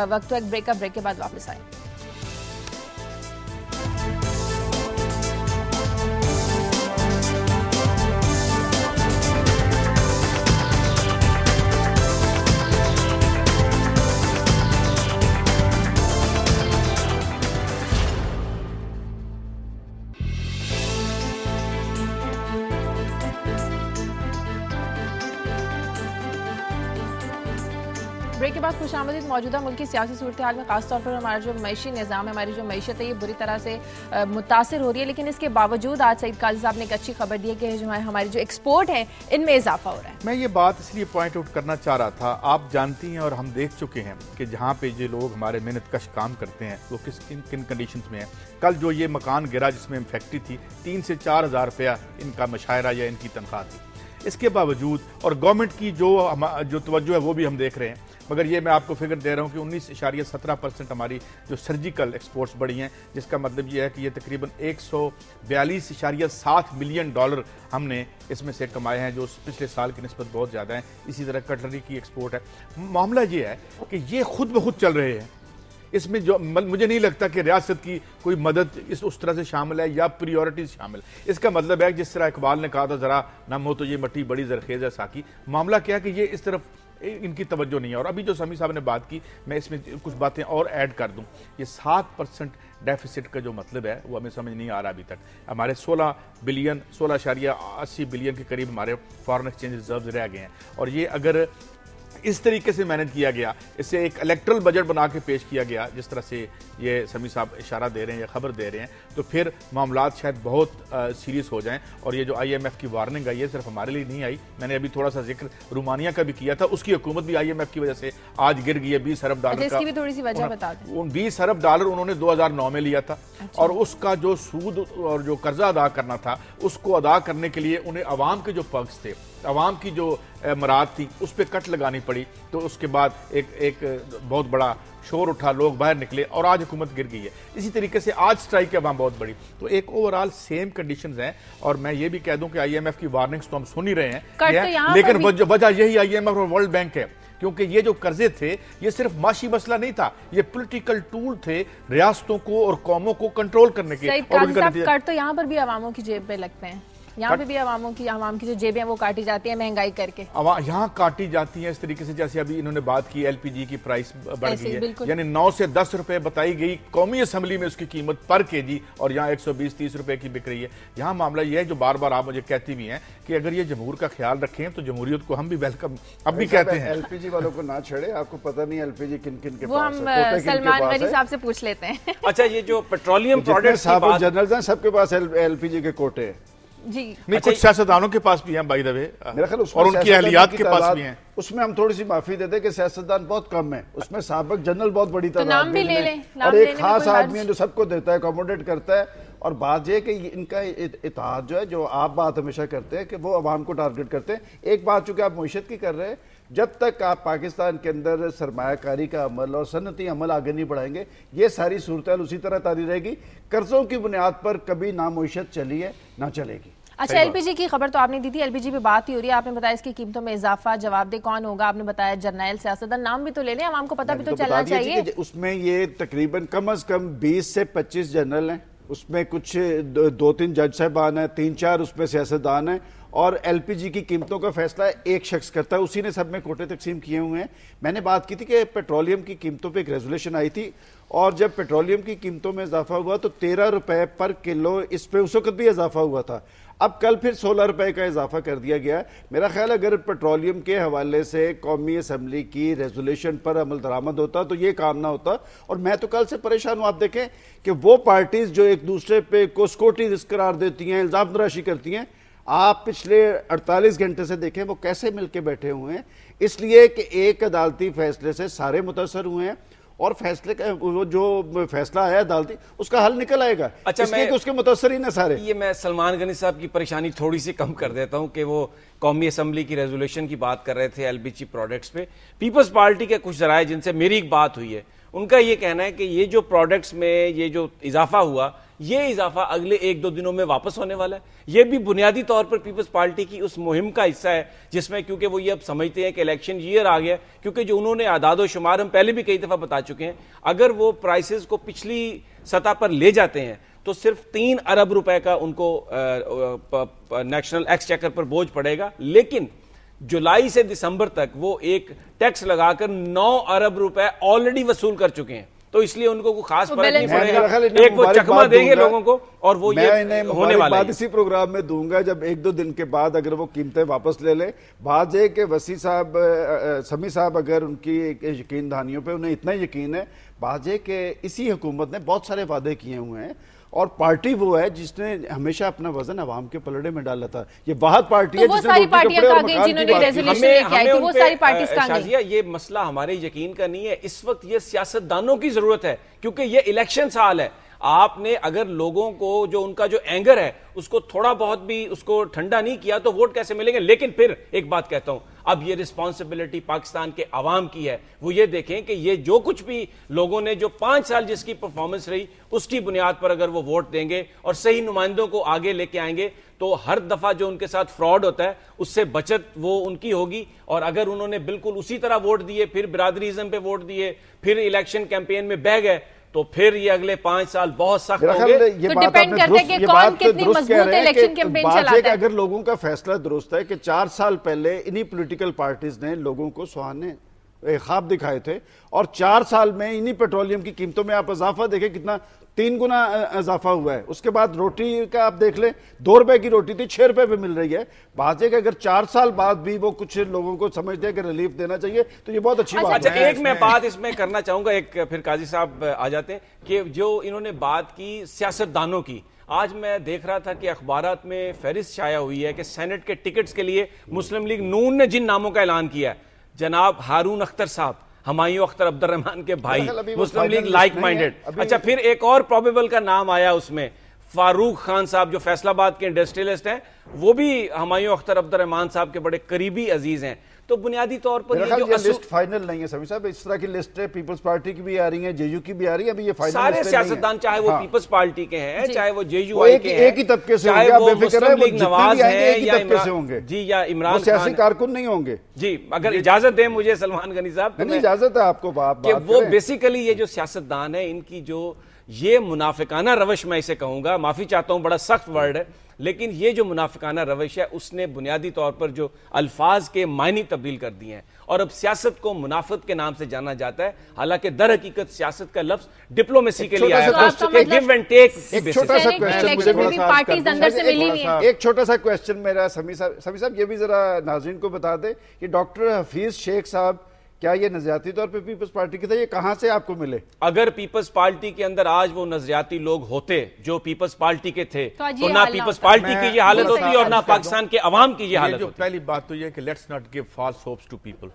وقت تو ایک بریک کا, بریک کے بعد واپس آئیں. بریک کے بعد خوش آمدید. موجودہ ملک کی سیاسی صورتحال میں خاص طور پر ہمارا جو معیشی نظام ہے, ہماری جو معیشت ہے, یہ بری طرح سے متاثر ہو رہی ہے. لیکن اس کے باوجود آج سعید قاضی صاحب نے ایک اچھی خبر دی ہے کہ جو ہماری جو ایکسپورٹ ہے ان میں اضافہ ہو رہا ہے. میں یہ بات اس لیے پوائنٹ آؤٹ کرنا چاہ رہا تھا. آپ جانتی ہیں اور ہم دیکھ چکے ہیں کہ جہاں پہ یہ لوگ ہمارے محنت کش کام کرتے ہیں وہ کن کنڈیشنز میں ہیں. کل جو یہ مکان گرا جس میں فیکٹری تھی, 3 سے 4 ہزار روپیہ ان کا مشاہرہ یا ان کی تنخواہ تھی. اس کے باوجود اور گورنمنٹ کی جو توجہ ہے وہ بھی ہم دیکھ رہے ہیں. مگر یہ میں آپ کو فگر دے رہا ہوں کہ 19.17% ہماری جو سرجیکل ایکسپورٹس بڑھی ہیں, جس کا مطلب یہ ہے کہ یہ تقریباً $142.7 ملین ہم نے اس میں سے کمائے ہیں, جو پچھلے سال کی نسبت بہت زیادہ ہیں. اسی طرح کٹلری کی ایکسپورٹ ہے. معاملہ یہ ہے کہ یہ خود بخود چل رہے ہیں. اس میں جو مجھے نہیں لگتا کہ ریاست کی کوئی مدد اس طرح سے شامل ہے یا پریورٹیز شامل. اس کا مطلب ہے جس طرح اقبال نے کہا تھا, ذرا نم ہو تو یہ مٹی بڑی زرخیز ہے ساکی. معاملہ کیا ہے کہ یہ اس طرف ان کی توجہ نہیں ہے. اور ابھی جو سمیع صاحب نے بات کی, میں اس میں کچھ باتیں اور ایڈ کر دوں. یہ 7% ڈیفیسٹ کا جو مطلب ہے وہ ہمیں سمجھ نہیں آ رہا ابھی تک. ہمارے 16.80 بلین کے قریب ہمارے فارن ایکسچینج ریزروز رہ گئے ہیں. اور یہ اگر اس طریقے سے مینج کیا گیا, اسے ایک الیکٹرل بجٹ بنا کے پیش کیا گیا جس طرح سے یہ سمیع صاحب اشارہ دے رہے ہیں یا خبر دے رہے ہیں, تو پھر معاملات شاید بہت سیریس ہو جائیں. اور یہ جو IMF کی وارننگ آئی ہے صرف ہمارے لیے نہیں آئی. میں نے ابھی تھوڑا سا ذکر رومانیہ کا بھی کیا تھا, اس کی حکومت بھی IMF کی وجہ سے آج گر گئی ہے. $20 ارب کا, اس کی بھی تھوڑی سی وجہ بتا دیں. $20 ارب انہوں نے 2009 میں لیا تھا. اور اس کا جو سود اور جو قرضہ ادا کرنا تھا, اس کو ادا کرنے کے لیے انہیں عوام کے جو پرکس تھے, عوام کی جو مراد تھی, اس پہ کٹ لگانی پڑی. تو اس کے بعد ایک بہت بڑا شور اٹھا, لوگ باہر نکلے اور آج حکومت گر گئی ہے. اسی طریقے سے آج سٹرائک کے عوام بہت بڑی. تو ایک اوورال سیم کنڈیشنز ہیں. اور میں یہ بھی کہہ دوں کہ IMF کی وارننگز تو ہم سن ہی رہے ہیں, لیکن وجہ یہی IMF اور ورلڈ بینک ہے. کیونکہ یہ جو قرضے تھے یہ صرف معاشی مسئلہ نہیں تھا, یہ پولیٹیکل ٹول تھے ریاستوں کو اور قوموں کو کنٹرول کرنے کے. سعید قاضی صاحب, کٹ تو یہاں پر بھی عواموں کی جیب پہ لگتے ہیں. یہاں پہ بھی عوام کی جو جیبیں وہ کاٹی جاتی ہیں مہنگائی کر کے. یہاں کاٹی جاتی ہیں اس طریقے سے جیسے ابھی انہوں نے بات کی LPG کی پرائس بڑھ گئی ہے, یعنی 9 سے 10 روپے بتائی گئی قومی اسمبلی میں اس کی قیمت پر kg, اور یہاں 120-30 روپے کی بک رہی ہے. یہاں معاملہ یہ ہے جو بار بار آپ مجھے کہتی بھی ہیں کہ اگر یہ جمہور کا خیال رکھیں تو جمہوریت کو ہم بھی ویلکم اب بھی کہتے ہیں. LPG والوں کو نہ چھڑے, آپ کو پتہ نہیں LPG کن کن کے وہ پاس ہم ہے. سلمان غنی صاحب سے پوچھ لیتے ہیں. اچھا, یہ جو پیٹرولیم پروڈکٹس کی صاحب جنرلز ہیں, سب کے پاس LPG کے کوٹے ہیں. جی نہیں, کچھ سیاستدانوں کے پاس بھی ہیں بائی دا وے, میرا خیال اور ان کی اہلیات کے پاس بھی ہیں. اس میں ہم تھوڑی سی معافی دیتے ہیں کہ سیاستدان بہت کم ہیں, اس میں سابق جنرل بہت بڑی تعداد نام بھی لے لیں, اور ایک خاص آدمی ہے جو سب کو دیتا ہے, اکوموڈیٹ کرتا ہے. اور بات یہ کہ ان کا اتحاد جو ہے, جو آپ بات ہمیشہ کرتے ہیں کہ وہ عوام کو ٹارگٹ کرتے ہیں. ایک بات چونکہ آپ معیشت کی کر رہے ہیں, جب تک آپ پاکستان کے اندر سرمایہ کاری کا عمل اور صنعتی عمل آگے نہیں بڑھائیں گے, یہ ساری صورتحال اسی طرح جاری رہے گی. قرضوں کی بنیاد پر کبھی نہ معیشت چلی ہے نہ چلے گی. اچھا, LPG کی خبر تو آپ نے دی تھی, LPG پہ بات ہی ہو رہی ہے. آپ نے بتایا اس کی قیمتوں میں اضافہ, جواب دہ کون ہوگا؟ آپ نے بتایا جرنیل, سیاستدان, نام بھی تو لے لیں, عوام کو پتہ بھی تو چلنا چاہیے. اس میں یہ تقریباً کم از کم 20 سے 25 جنرل ہیں, اس میں کچھ 2-3 جج صاحبان ہیں, 3-4 اس میں سیاستدان ہیں. اور LPG کی قیمتوں کا فیصلہ ایک شخص کرتا ہے, اسی نے سب میں کوٹے تقسیم کیے ہوئے ہیں. میں نے بات کی تھی کہ پیٹرولیم کی قیمتوں پہ ایک ریزولوشن آئی تھی, اور جب پیٹرولیم کی قیمتوں میں اضافہ ہوا تو 13 روپے پر کلو اس پہ اس وقت بھی اضافہ ہوا تھا. اب کل پھر 16 روپے کا اضافہ کر دیا گیا. میرا خیال اگر پیٹرولیم کے حوالے سے قومی اسمبلی کی ریزولوشن پر عمل درآمد ہوتا تو یہ کام نہ ہوتا. اور میں تو کل سے پریشان ہوں. آپ دیکھیں کہ وہ پارٹیز جو ایک دوسرے پہ کو سکوٹی رسک قرار دیتی ہیں, الزام تراشی کرتی ہیں, آپ پچھلے 48 گھنٹے سے دیکھیں وہ کیسے مل کے بیٹھے ہوئے ہیں. اس لیے کہ ایک عدالتی فیصلے سے سارے متاثر ہوئے ہیں, اور فیصلے کا وہ جو فیصلہ آیا عدالتی اس کا حل نکل آئے گا. اچھا اس لیے کہ اس کے متاثرین ہیں سارے. یہ میں سلمان غنی صاحب کی پریشانی تھوڑی سی کم کر دیتا ہوں کہ وہ قومی اسمبلی کی ریزولوشن کی بات کر رہے تھے ایل پی جی پروڈکٹس پہ. پیپلز پارٹی کے کچھ ذرائع جن سے میری ایک بات ہوئی ہے ان کا یہ کہنا ہے کہ یہ جو پروڈکٹس میں یہ جو اضافہ ہوا یہ اضافہ اگلے 1-2 دنوں میں واپس ہونے والا ہے. یہ بھی بنیادی طور پر پیپلز پارٹی کی اس مہم کا حصہ ہے جس میں کیونکہ وہ یہ اب سمجھتے ہیں کہ الیکشن ایئر آ گیا, کیونکہ جو انہوں نے اعداد و شمار ہم پہلے بھی کئی دفعہ بتا چکے ہیں, اگر وہ پرائسز کو پچھلی سطح پر لے جاتے ہیں تو صرف 3 ارب روپے کا ان کو نیشنل ایکسچیکر پر بوجھ پڑے گا, لیکن جولائی سے دسمبر تک وہ ایک ٹیکس لگا کر 9 ارب روپے آلریڈی وصول کر چکے ہیں. تو اس لیے ان کو کوئی خاص فرق نہیں پڑے گا, ایک وہ چکمہ دیں گے لوگوں کو اور وہ یہ ہونے والا ہے. اسی پروگرام میں دوں گا جب 1-2 دن کے بعد اگر وہ قیمتیں واپس لے لے. بات یہ کہ وسیع صاحب سمیع صاحب اگر ان کی یقین دہانیوں پہ انہیں اتنا یقین ہے, بات یہ کہ اسی حکومت نے بہت سارے وعدے کیے ہوئے ہیں اور پارٹی وہ ہے جس نے ہمیشہ اپنا وزن عوام کے پلڑے میں ڈالا تھا. یہ واحد پارٹی ہے جس نے شازیہ یہ مسئلہ ہمارے یقین کا نہیں ہے, اس وقت یہ سیاستدانوں کی ضرورت ہے کیونکہ یہ الیکشن سال ہے. آپ نے اگر لوگوں کو جو ان کا جو اینگر ہے اس کو تھوڑا بہت بھی اس کو ٹھنڈا نہیں کیا تو ووٹ کیسے ملیں گے. لیکن پھر ایک بات کہتا ہوں, اب یہ رسپانسبلٹی پاکستان کے عوام کی ہے, وہ یہ دیکھیں کہ یہ جو کچھ بھی لوگوں نے جو 5 سال جس کی پرفارمنس رہی اس کی بنیاد پر اگر وہ ووٹ دیں گے اور صحیح نمائندوں کو آگے لے کے آئیں گے تو ہر دفعہ جو ان کے ساتھ فراڈ ہوتا ہے اس سے بچت وہ ان کی ہوگی. اور اگر انہوں نے بالکل اسی طرح ووٹ دیے, پھر برادریزم پہ ووٹ دیے, پھر الیکشن کیمپین میں بہ گئے, تو پھر یہ اگلے 5 سال بہت سخت ہوں گے. تو ڈیپینڈ کرتے ہیں کہ کون کتنی مضبوط الیکشن کیمپین چلاتا ہے. اگر لوگوں کا فیصلہ درست ہے کہ 4 سال پہلے انہی پولیٹیکل پارٹیز نے لوگوں کو سہانے خواب دکھائے تھے اور 4 سال میں انہی پیٹرولیم کی قیمتوں میں آپ اضافہ دیکھیں کتنا 3 گنا اضافہ ہوا ہے. اس کے بعد روٹی کا آپ دیکھ لیں, 2 روپے کی روٹی تھی 6 روپے پہ مل رہی ہے. بات ہے کہ اگر 4 سال بعد بھی وہ کچھ لوگوں کو سمجھتے ہیں کہ ریلیف دینا چاہیے تو یہ بہت اچھی بات ہے. ایک میں بات اس میں کرنا چاہوں گا, ایک پھر قاضی صاحب آ جاتے ہیں کہ جو انہوں نے بات کی سیاستدانوں کی. آج میں دیکھ رہا تھا کہ اخبارات میں فہرست شائع ہوئی ہے کہ سینٹ کے ٹکٹس کے لیے مسلم لیگ نون نے جن ناموں کا اعلان کیا ہے, جناب ہارون اختر صاحب, ہمایوں اختر عبد الرحمن کے بھائی, مسلم لیگ لائک مائنڈڈ. اچھا پھر ایک اور پروبیبل کا نام آیا اس میں, فاروق خان صاحب جو فیصل آباد کے انڈسٹریلسٹ ہیں, وہ بھی ہمایوں اختر عبد الرحمن صاحب کے بڑے قریبی عزیز ہیں. تو بنیادی طور پر یہ جو لسٹ فائنل نہیں ہے سمیع صاحب, اس طرح کی لسٹ ہے پیپلز پارٹی کی بھی آ رہی ہیں, جے یو کی بھی آ رہی ہے. ابھی یہ فائنل سارے سیاستدان چاہے وہ پیپلز پارٹی کے ہیں, چاہے وہ جے یو آئی کے ہیں, ایک ہی طبقے سے ہوں گے, آپ بے فکر رہیں, وہ جتنے بھی آئیں گے ایک ہی طبقے سے ہوں گے جی, یا عمران خان, سیاسی کارکن نہیں ہوں گے. جی اگر اجازت دیں مجھے سلمان غنی صاحب, نہیں اجازت ہے آپ کو بات کہ وہ بیسیکلی یہ جو سیاستدان ہیں ان کی جو یہ منافقانہ روش, میں اسے کہوں گا, معافی چاہتا ہوں بڑا سخت ورڈ ہے, لیکن یہ جو منافقانہ روش ہے اس نے بنیادی طور پر جو الفاظ کے معنی تبدیل کر دیے ہیں اور اب سیاست کو منافقت کے نام سے جانا جاتا ہے, حالانکہ در حقیقت سیاست کا لفظ ڈپلومیسی کے لیے آیا تھا, گیو اینڈ ٹیک. ایک چھوٹا سا کویسچن میرا سمیع صاحب, یہ بھی ذرا ناظرین کو بتا دیں کہ ڈاکٹر حفیظ شیخ صاحب کیا یہ نظریاتی طور پہ پیپلز پارٹی کے تھے, یہ کہاں سے آپ کو ملے؟ اگر پیپلز پارٹی کے اندر آج وہ نظریاتی لوگ ہوتے جو پیپلز پارٹی کے تھے تو نہ پیپلز پارٹی کی یہ حالت ہوتی اور نہ پاکستان کے عوام کی یہ حالت ہوتی. پہلی بات تو یہ ہے کہ let's not give false hopes to people.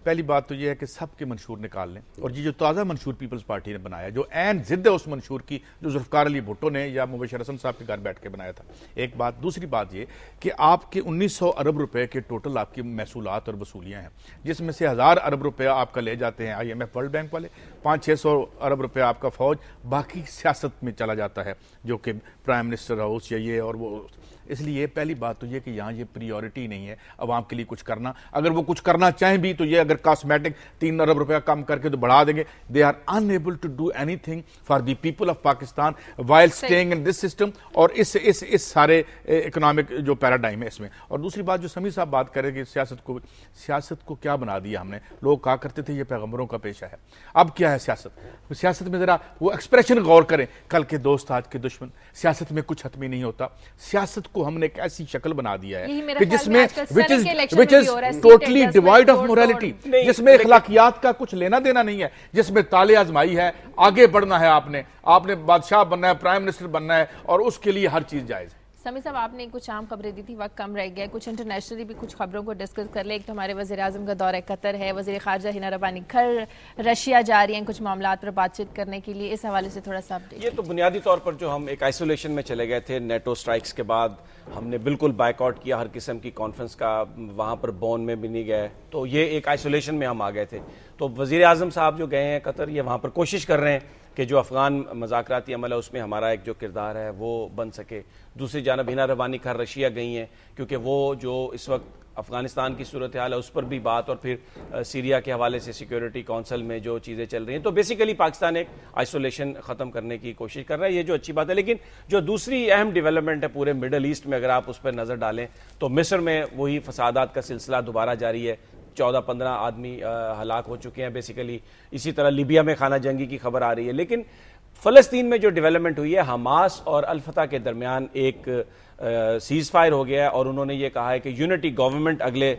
پہلی بات تو یہ ہے کہ سب کے منشور نکال لیں, اور یہ جو تازہ منشور پیپلز پارٹی نے بنایا جو عین ضد ہے اس منشور کی جو ذوالفقار علی بھٹو نے یا مبشر حسن صاحب کے گھر بیٹھ کے بنایا تھا. ایک بات. دوسری بات یہ کہ آپ کے 1900 ارب روپے کے ٹوٹل آپ کی محصولات اور وصولیاں ہیں, جس میں سے 1000 ارب روپے آپ کا لے جاتے ہیں IMF ورلڈ بینک والے, 500-600 ارب روپے آپ کا فوج, باقی سیاست میں چلا جاتا ہے جو کہ پرائم منسٹر ہاؤس یا یہ اور وہ. اس لیے پہلی بات تو یہ کہ یہاں یہ پریورٹی نہیں ہے عوام کے لیے کچھ کرنا. اگر وہ کچھ کرنا چاہیں بھی تو یہ اگر کاسمیٹک 3 ارب روپیہ کم کر کے تو بڑھا دیں گے. They are unable to do anything for the people of Pakistan while staying in this system اور اس سارے اکنامک جو پیراڈائم ہے اس میں. اور دوسری بات جو سمیع صاحب بات کریں کہ سیاست کو کیا بنا دیا ہم نے. لوگ کہا کرتے تھے یہ پیغمبروں کا پیشہ ہے, اب کیا ہے سیاست. سیاست میں ذرا وہ ایکسپریشن غور کریں, کل کے دوست آج کے دشمن. سیاست میں کچھ حتمی نہیں ہوتا. سیاست کو ہم نے ایک ایسی شکل بنا دیا ہے کہ جس میں which is totally devoid of morality, جس میں اخلاقیات کا کچھ لینا دینا نہیں ہے, جس میں تالے آزمائی ہے, آگے بڑھنا ہے, آپ نے بادشاہ بننا ہے, پرائم منسٹر بننا ہے, اور اس کے لیے ہر چیز جائز ہے. سمی صاحب آپ نے کچھ عام خبریں دی تھی, وقت کم رہ گیا, کچھ انٹرنیشنلی بھی کچھ خبروں کو ڈسکس کر لیں. ایک تو ہمارے وزیر اعظم کا دورہ قطر ہے, وزیر خارجہ ہینا ربانی گھر رشیا جا رہی ہیں کچھ معاملات پر بات چیت کرنے کے لیے, اس حوالے سے تھوڑا سا اپڈیٹ. یہ تو بنیادی طور پر جو ہم ایک آئسولیشن میں چلے گئے تھے نیٹو سٹرائکس کے بعد, ہم نے بالکل بائیک آؤٹ کیا ہر قسم کی کانفرنس کا, وہاں پر بون میں بھی نہیں گئے, تو یہ ایک آئسولیشن میں ہم آ گئے تھے. تو وزیر اعظم صاحب جو گئے ہیں قطر, یہ وہاں پر کوشش کر رہے ہیں کہ جو افغان مذاکراتی عمل ہے اس میں ہمارا ایک جو کردار ہے وہ بن سکے. دوسری جانب ہینا ربانی گھر رشیا گئی ہیں کیونکہ وہ جو اس وقت افغانستان کی صورتحال ہے اس پر بھی بات, اور پھر سیریا کے حوالے سے سیکیورٹی کونسل میں جو چیزیں چل رہی ہیں. تو بیسیکلی پاکستان ایک آئسولیشن ختم کرنے کی کوشش کر رہا ہے, یہ جو اچھی بات ہے. لیکن جو دوسری اہم ڈیولپمنٹ ہے پورے مڈل ایسٹ میں, اگر آپ اس پر نظر ڈالیں تو مصر میں وہی فسادات کا سلسلہ دوبارہ جاری ہے, 14-15 آدمی ہلاک ہو چکے ہیں بیسیکلی. اسی طرح لیبیا میں خانہ جنگی کی خبر آ رہی ہے. لیکن فلسطین میں جو ڈیولپمنٹ ہوئی ہے, حماس اور الفتح کے درمیان ایک سیز فائر ہو گیا ہے, اور انہوں نے یہ کہا ہے کہ یونٹی گورنمنٹ اگلے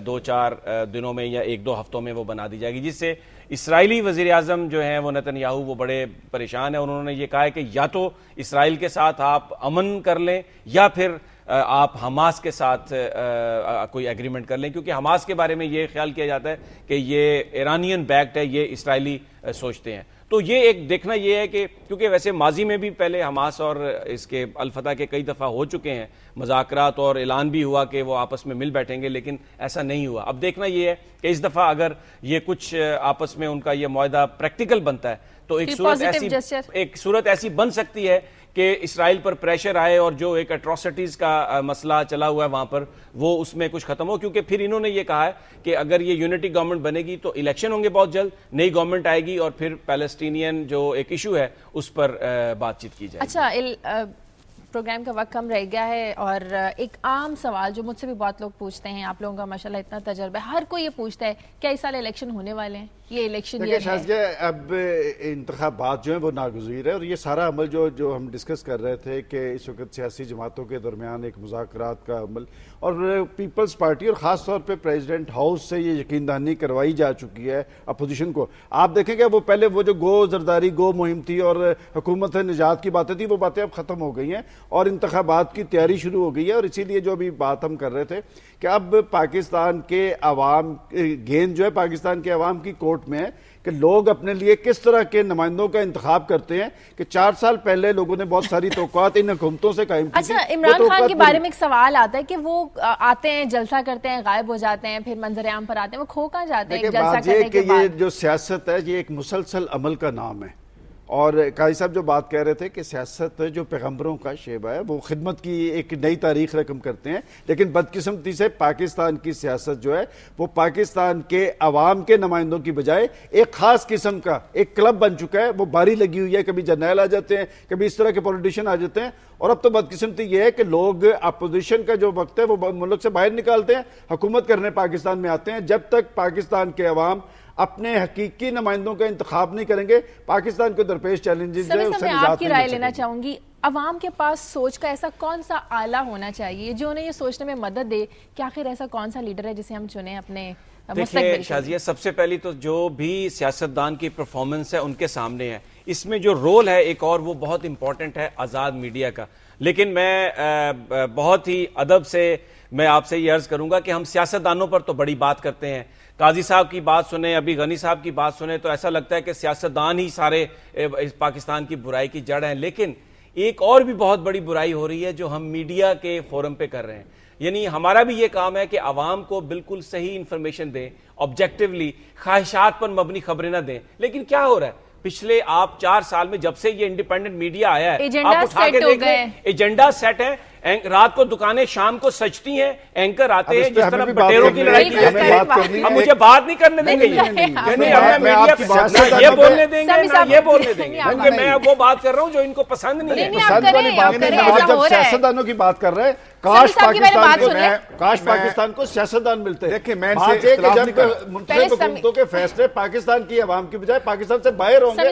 2-4 دنوں میں یا 1-2 ہفتوں میں وہ بنا دی جائے گی, جس سے اسرائیلی وزیر اعظم جو ہیں وہ نتن یاہو وہ بڑے پریشان ہیں. انہوں نے یہ کہا ہے کہ یا تو اسرائیل کے ساتھ آپ امن کر لیں یا پھر آپ حماس کے ساتھ کوئی ایگریمنٹ کر لیں, کیونکہ حماس کے بارے میں یہ خیال کیا جاتا ہے کہ یہ ایرانین بیکڈ ہے, یہ اسرائیلی سوچتے ہیں. تو یہ ایک دیکھنا یہ ہے کہ کیونکہ ویسے ماضی میں بھی پہلے حماس اور اس کے الفتح کے کئی دفعہ ہو چکے ہیں مذاکرات, اور اعلان بھی ہوا کہ وہ آپس میں مل بیٹھیں گے, لیکن ایسا نہیں ہوا. اب دیکھنا یہ ہے کہ اس دفعہ اگر یہ کچھ آپس میں ان کا یہ معاہدہ پریکٹیکل بنتا ہے تو ایک صورت ایسی بن سکتی ہے کہ اسرائیل پر پریشر آئے, اور جو ایک اٹراسٹیز کا مسئلہ چلا ہوا ہے وہاں پر وہ اس میں کچھ ختم ہو. کیونکہ پھر انہوں نے یہ کہا ہے کہ اگر یہ یونٹی گورنمنٹ بنے گی تو الیکشن ہوں گے بہت جلد, نئی گورنمنٹ آئے گی, اور پھر پیلسٹینین جو ایک ایشو ہے اس پر بات چیت کی جائے. اچھا, پروگرام کا وقت کم رہ گیا ہے, اور ایک عام سوال جو مجھ سے بھی بہت لوگ پوچھتے ہیں, آپ لوگوں کا ماشاءاللہ اتنا تجربہ ہے, ہر کوئی یہ پوچھتا ہے کیا اس سال الیکشن ہونے والے ہیں, یہ الیکشن ہے. اب انتخابات جو ہیں وہ ناگزیر ہے, اور یہ سارا عمل جو ہم ڈسکس کر رہے تھے کہ اس وقت سیاسی جماعتوں کے درمیان ایک مذاکرات کا عمل, اور پیپلز پارٹی اور خاص طور پہ پریزیڈنٹ ہاؤس سے یہ یقین دہانی کروائی جا چکی ہے اپوزیشن کو. آپ دیکھیں کہ وہ پہلے وہ جو گو زرداری گو مہم تھی اور حکومت نجات کی باتیں تھی, وہ باتیں اب ختم ہو گئی ہیں اور انتخابات کی تیاری شروع ہو گئی ہے. اور اسی لیے جو ابھی بات ہم کر رہے تھے کہ اب پاکستان کے عوام گیند جو ہے پاکستان کے عوام کی کورٹ میں ہے کہ لوگ اپنے لیے کس طرح کے نمائندوں کا انتخاب کرتے ہیں. کہ 4 سال پہلے لوگوں نے بہت ساری توقعات ان حکومتوں سے قائم کی تھی. اچھا, عمران خان کے بارے میں ایک سوال آتا ہے کہ وہ آتے ہیں جلسہ کرتے ہیں غائب ہو جاتے ہیں, پھر منظر عام پر آتے ہیں, وہ کھو کہاں جاتے ہیں جلسہ کرنے کے بعد. یہ جو سیاست ہے یہ ایک مسلسل عمل کا نام ہے, اور قاضی صاحب جو بات کہہ رہے تھے کہ سیاست جو پیغمبروں کا شیبہ ہے وہ خدمت کی ایک نئی تاریخ رقم کرتے ہیں, لیکن بدقسمتی سے پاکستان کی سیاست جو ہے وہ پاکستان کے عوام کے نمائندوں کی بجائے ایک خاص قسم کا ایک کلب بن چکا ہے. وہ باری لگی ہوئی ہے, کبھی جرنیل آ جاتے ہیں, کبھی اس طرح کے پولیٹیشین آ جاتے ہیں, اور اب تو بدقسمتی یہ ہے کہ لوگ اپوزیشن کا جو وقت ہے وہ ملک سے باہر نکالتے ہیں, حکومت کرنے پاکستان میں آتے ہیں. جب تک پاکستان کے عوام اپنے حقیقی نمائندوں کا انتخاب نہیں کریں گے, پاکستان کو درپیش چیلنجز ہے, اس سے میں آپ کی رائے لینا چاہوں گی. عوام کے پاس سوچ کا ایسا کون سا آلہ ہونا چاہیے جو انہیں یہ سوچنے میں مدد دے کہ آخر ایسا کون سا لیڈر ہے جسے ہم چنیں اپنے مستقبل. دیکھیں شازیہ, سب سے پہلی تو جو بھی سیاستدان کی پرفارمنس ہے ان کے سامنے ہے, اس میں جو رول ہے ایک اور وہ بہت امپورٹنٹ ہے آزاد میڈیا کا. لیکن میں بہت ہی ادب سے میں آپ سے یہ عرض کروں گا کہ ہم سیاستدانوں پر تو بڑی بات کرتے ہیں, قاضی صاحب کی بات سنیں, ابھی غنی صاحب کی بات سنیں تو ایسا لگتا ہے کہ سیاستدان ہی سارے پاکستان کی برائی کی جڑ ہیں. لیکن ایک اور بھی بہت بڑی برائی ہو رہی ہے جو ہم میڈیا کے فورم پہ کر رہے ہیں. یعنی ہمارا بھی یہ کام ہے کہ عوام کو بالکل صحیح انفارمیشن دیں, آبجیکٹیولی, خواہشات پر مبنی خبریں نہ دیں. لیکن کیا ہو رہا ہے پچھلے آپ 4 سال میں جب سے یہ انڈیپینڈنٹ میڈیا آیا ہے, آپ اٹھا کے دیکھیں ایجنڈا سیٹ ہے. رات کو دکانیں شام کو سجتی ہیں, اینکر آتے ہیں جس طرح بٹیروں کی لڑائی کی جاتی ہے. اب مجھے بات نہیں کرنے دیں گے, یہ بولنے دیں گے نہ یہ بولنے دیں گے, کیونکہ میں اب وہ بات کر رہا ہوں جو ان کو پسند نہیں ہے. آج جب سیاستدانوں کی بات کر رہے ہیں, کاش پاکستان کو سیاستدان ملتے. دیکھیں میں منتخب حکومتوں کے فیصلے پاکستان کی عوام کی بجائے پاکستان سے باہر ہوں گے.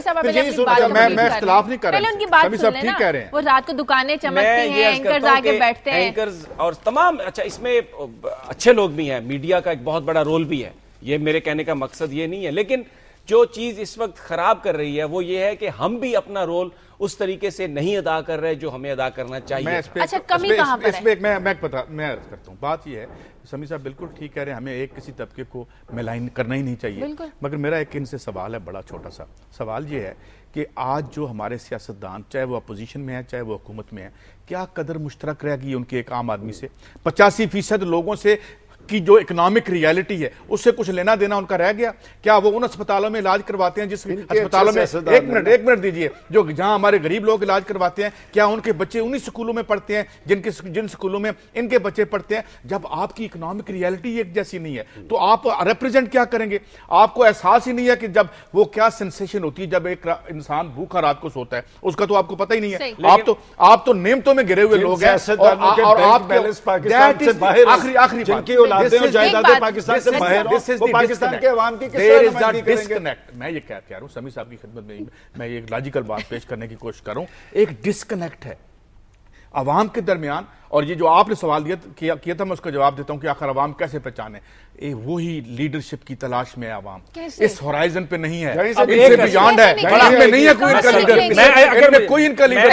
میں اختلاف نہیں کر رہا, سبھی صاحب ٹھیک کہہ رہے ہیں. وہ رات کو دکانیں چمکتی ہیں, اینکرز آگے بیٹھتے ہیں, اینکرز اور تمام. اچھا, اس میں اچھے لوگ بھی ہیں, میڈیا کا ایک بہت بڑا رول بھی ہے, یہ میرے کہنے کا مقصد یہ نہیں ہے. لیکن جو چیز اس وقت خراب کر رہی ہے وہ یہ ہے کہ ہم بھی اپنا رول اس طریقے سے نہیں ادا کر رہے جو ہمیں ادا کرنا چاہیے. اچھا کمی کہاں پر ہے؟ میں عرض کرتا ہوں، بات یہ ہے سمیع صاحب بالکل ٹھیک کہہ رہے ہیں، ہمیں ایک کسی طبقے کو ملائن کرنا ہی نہیں چاہیے، مگر میرا ایک ان سے سوال ہے بڑا چھوٹا سا. سوال یہ ہے کہ آج جو ہمارے سیاستدان چاہے وہ اپوزیشن میں ہیں چاہے وہ حکومت میں ہیں، کیا قدر مشترک رہ گئی ان کے ایک عام آدمی سے؟ 85% لوگوں سے کی جو اکنامک ریالٹی ہے اس سے کچھ لینا دینا ان کا رہ گیا؟ کیا وہ ان اسپتالوں میں علاج کرواتے ہیں جس اسپتالوں میں ایک منٹ دیجئے جو جہاں ہمارے غریب لوگ علاج کرواتے ہیں، کیا ان کے بچے انہی سکولوں میں پڑھتے ہیں جن سکولوں میں ان کے بچے پڑھتے ہیں؟ جب آپ کی اکنامک ریالٹی ایک جیسی نہیں ہے تو آپ ریپریزنٹ کیا کریں گے؟ آپ کو احساس ہی نہیں ہے کہ جب وہ کیا سینسیشن ہوتی ہے جب ایک انسان بھوکا رات کو سوتا ہے، اس کا تو آپ کو پتہ ہی نہیں ہے. آپ تو نعمتوں میں گرے ہوئے لوگ ہیں اور آپ میں یہ کہہ رہا ہوں سمیع صاحب کی خدمت میں یہ لاجیکل بات پیش کرنے کی کوشش کر رہا ہوں. ایک ڈسکنیکٹ ہے عوام کے درمیان، اور یہ جو آپ نے سوال کیا تھا میں اس کا جواب دیتا ہوں کہ آخر عوام کیسے پہچانے؟ وہی لیڈرشپ کی تلاش میں عوام اس ہورائزن پہ نہیں ہے، اس سے بیانڈ ہے، میں نہیں ہے کوئی ان کا لیڈر، کوئی ان کا لیڈر